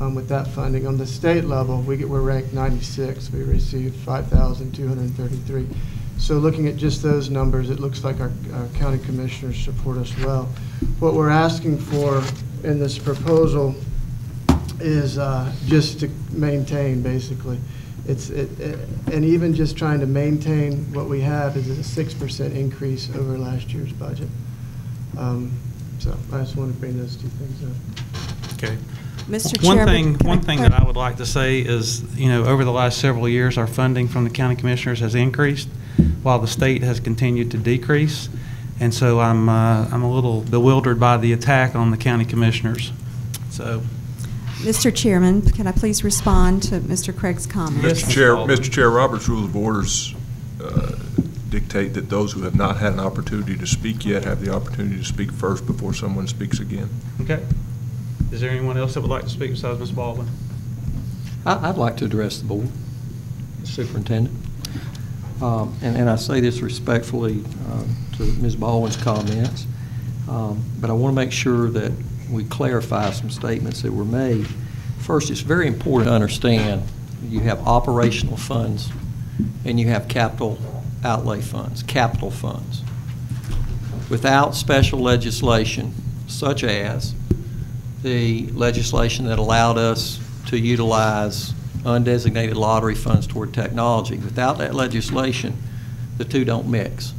with that funding. On the state level, we're ranked 96. We received 5,233. So looking at just those numbers, it looks like our county commissioners support us well. What we're asking for in this proposal is just to maintain, basically. And even just trying to maintain what we have is a 6% increase over last year's budget. So I just want to bring those two things up. Okay. Mr. One Chairman, thing that I would like to say is, over the last several years, our funding from the county commissioners has increased, while the state has continued to decrease. And so I'm a little bewildered by the attack on the county commissioners. So, Mr. Chairman, can I please respond to Mr. Craig's comments? Mr. Chair, Robert's Rules of Orders dictate that those who have not had an opportunity to speak yet have the opportunity to speak first before someone speaks again. okay. Is there anyone else that would like to speak besides Ms. Baldwin? I'd like to address the board, Superintendent. And I say this respectfully to Ms. Baldwin's comments, but I want to make sure that we clarify some statements that were made. First, it's very important to understand you have operational funds and you have capital outlay funds, capital funds. Without special legislation, such as the legislation that allowed us to utilize undesignated lottery funds toward technology. Without that legislation, the two don't mix.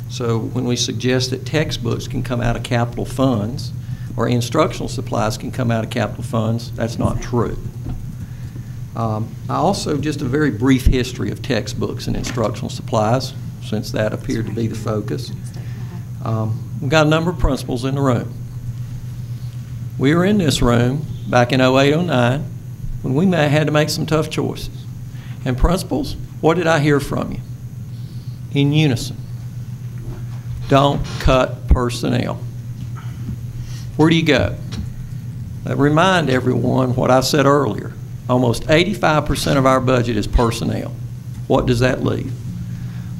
So when we suggest that textbooks can come out of capital funds or instructional supplies can come out of capital funds, that's not true. I also, just a very brief history of textbooks and instructional supplies, since that appeared to be the focus. We've got a number of principals in the room. We were in this room back in 08-09 when we had to make some tough choices. And principals, what did I hear from you? In unison, don't cut personnel. Where do you go? Remind everyone what I said earlier. Almost 85% of our budget is personnel. What does that leave?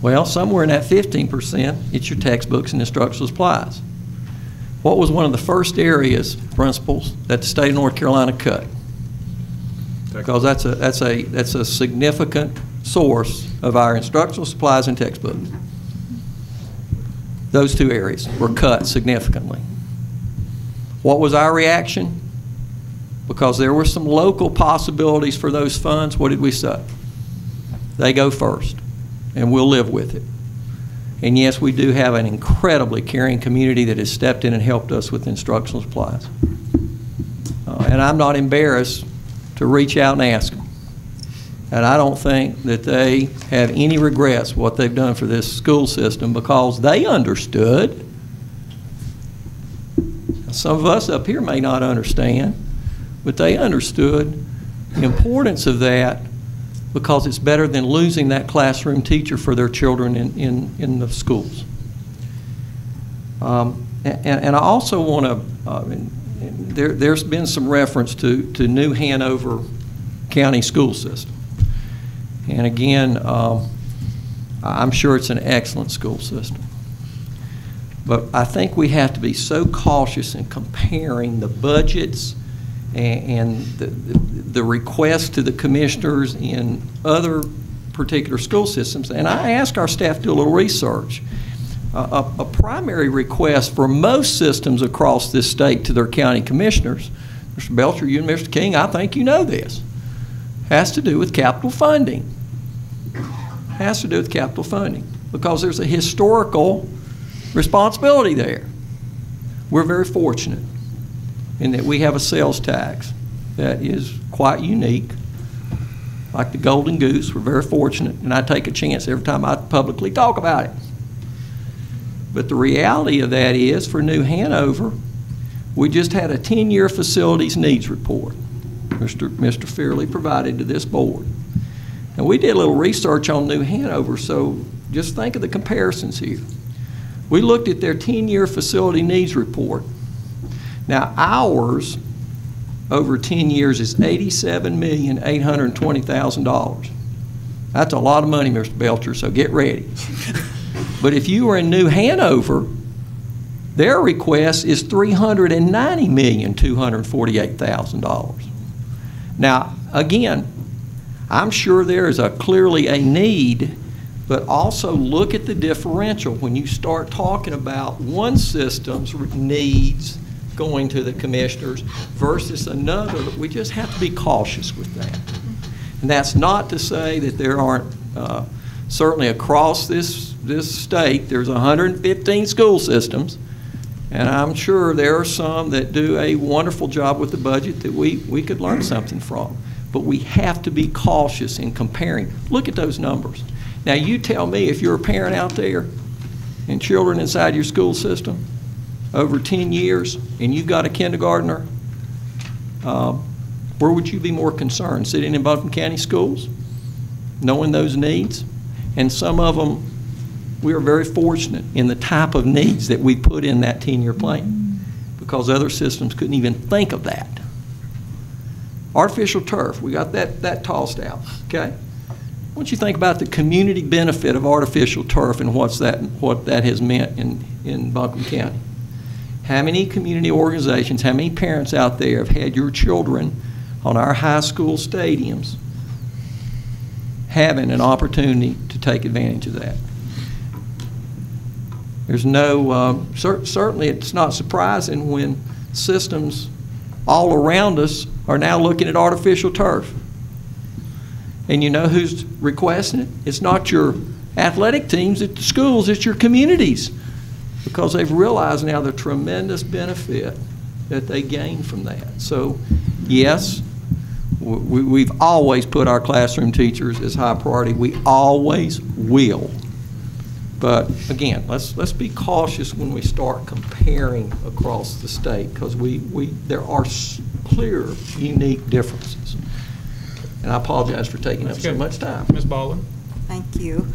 Well, somewhere in that 15%, it's your textbooks and instructional supplies. What was one of the first areas, principals, that the state of North Carolina cut? Because that's a significant source of our instructional supplies and textbooks. Those two areas were cut significantly. What was our reaction? Because there were some local possibilities for those funds, what did we say? They go first, and we'll live with it. And yes, we do have an incredibly caring community that has stepped in and helped us with instructional supplies. And I'm not embarrassed to reach out and ask them. And I don't think that they have any regrets what they've done for this school system, because they understood. Some of us up here may not understand, but they understood the importance of that, because it's better than losing that classroom teacher for their children in the schools. And I also want to, there's been some reference to New Hanover County school system. And again, I'm sure it's an excellent school system. But I think we have to be so cautious in comparing the budgets and the requests to the commissioners in other particular school systems. And I asked our staff to do a little research. A primary request for most systems across this state to their county commissioners, Mr. Belcher, you and Mr. King, I think you know this, has to do with capital funding. Has to do with capital funding, because there's a historical responsibility there. We're very fortunate in that we have a sales tax that is quite unique. Like the golden goose, we're very fortunate, and I take a chance every time I publicly talk about it. But the reality of that is, for New Hanover, We just had a 10-year facilities needs report Mr. Fairley provided to this board. And we did a little research on New Hanover, so just think of the comparisons here. We looked at their 10-year facility needs report. Now, ours over 10 years is $87,820,000. That's a lot of money, Mr. Belcher, so get ready. But if you were in New Hanover, their request is $390,248,000. Now, again, I'm sure there is clearly a need, but also look at the differential when you start talking about one system's needs going to the commissioners versus another. We just have to be cautious with that. And that's not to say that there aren't, certainly across this state, there's 115 school systems, and I'm sure there are some that do a wonderful job with the budget that we could learn something from. But we have to be cautious in comparing. Look at those numbers. Now you tell me, if you're a parent out there and children inside your school system over 10 years and you've got a kindergartner, where would you be more concerned? Sitting in Buncombe County schools, knowing those needs? And some of them, we are very fortunate in the type of needs that we put in that 10-year plan, because other systems couldn't even think of that. Artificial turf, we got that tossed out, okay? I want you to think about the community benefit of artificial turf and what that has meant in Buncombe County. How many community organizations, how many parents out there have had your children on our high school stadiums having an opportunity to take advantage of that? There's no, certainly it's not surprising when systems all around us are now looking at artificial turf. And you know who's requesting it? It's not your athletic teams at the schools, it's your communities, because they've realized now the tremendous benefit that they gain from that. So yes, we've always put our classroom teachers as high priority. We always will. But again, let's be cautious when we start comparing across the state, because there are clear, unique differences. And I apologize for taking up so much time. Ms. Baldwin. Thank you.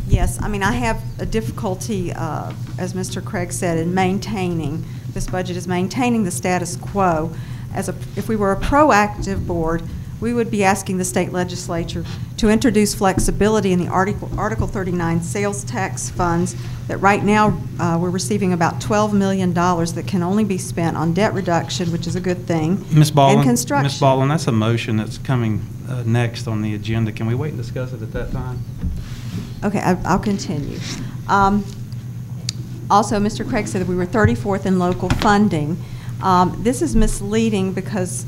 Yes, I mean, I have a difficulty, as Mr. Craig said, in maintaining, this budget is maintaining the status quo. If we were a proactive board, we would be asking the state legislature to introduce flexibility in the Article 39 sales tax funds that right now we're receiving about $12 million that can only be spent on debt reduction, which is a good thing, Ms. Baldwin, and construction. Ms. Baldwin, that's a motion that's coming next on the agenda. Can we wait and discuss it at that time? Okay, I'll continue. Also, Mr. Craig said that we were 34th in local funding. This is misleading because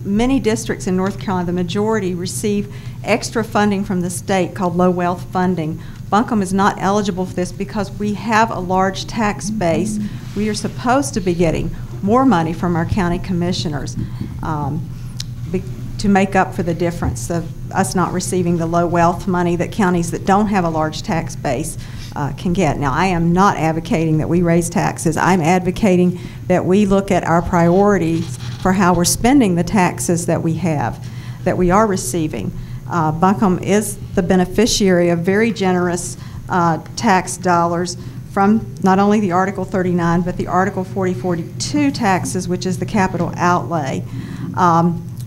many districts in North Carolina, the majority, receive extra funding from the state called low wealth funding. Buncombe is not eligible for this because we have a large tax base. We are supposed to be getting more money from our county commissioners to make up for the difference of us not receiving the low wealth money that counties that don't have a large tax base can get. Now, I am not advocating that we raise taxes. I'm advocating that we look at our priorities for how we're spending the taxes that we have, that we are receiving. Buncombe is the beneficiary of very generous tax dollars from not only the Article 39, but the Article 4042 taxes, which is the capital outlay.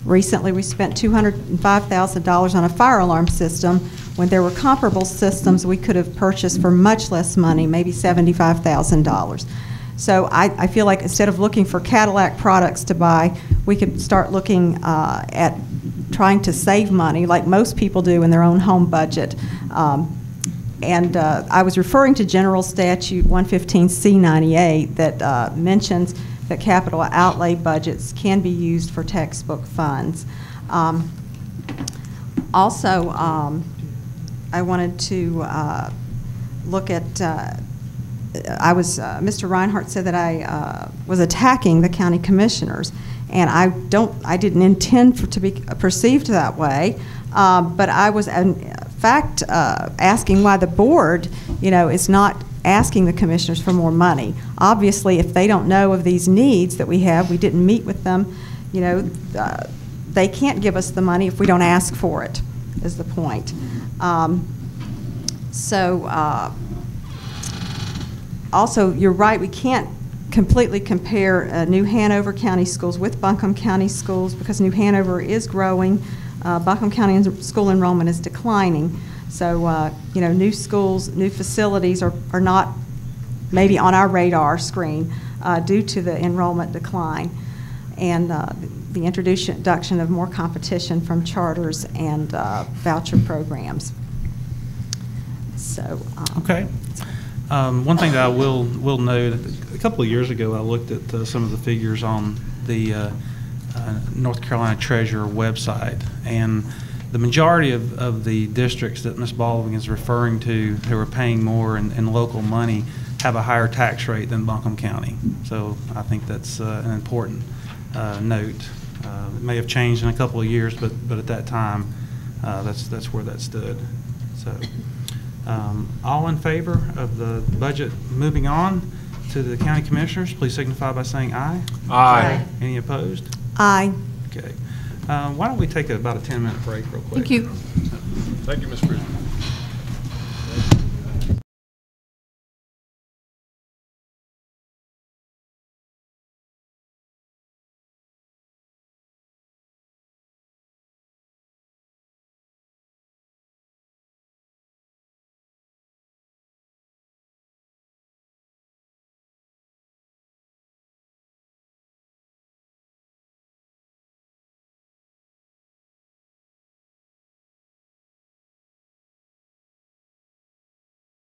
Recently, we spent $205,000 on a fire alarm system when there were comparable systems we could have purchased for much less money, maybe $75,000. So I feel like instead of looking for Cadillac products to buy, we could start looking at trying to save money like most people do in their own home budget. I was referring to General Statute 115C98 that mentions that capital outlay budgets can be used for textbook funds. Also, I wanted to look at, Mr. Reinhardt said that I was attacking the county commissioners, and I didn't intend to be perceived that way, but I was in fact asking why the board, is not asking the commissioners for more money. Obviously, if they don't know of these needs that we have, we didn't meet with them, you know, they can't give us the money if we don't ask for it, is the point. Also, you're right, we can't completely compare New Hanover County schools with Buncombe County schools because New Hanover is growing. Buncombe County school enrollment is declining. So, you know, new schools, new facilities are not maybe on our radar screen due to the enrollment decline and the introduction of more competition from charters and voucher programs. So, okay. One thing that I will note, a couple of years ago I looked at some of the figures on the North Carolina Treasurer website, and the majority of the districts that Ms. Baldwin is referring to who are paying more in local money have a higher tax rate than Buncombe County. So I think that's an important note. It may have changed in a couple of years, but at that time, that's where that stood. So. All in favor of the budget moving on to the county commissioners, please signify by saying aye. Aye. Any opposed? Aye. Okay. Why don't we take about a 10-minute break real quick? Thank you. Thank you, Ms. Bridges.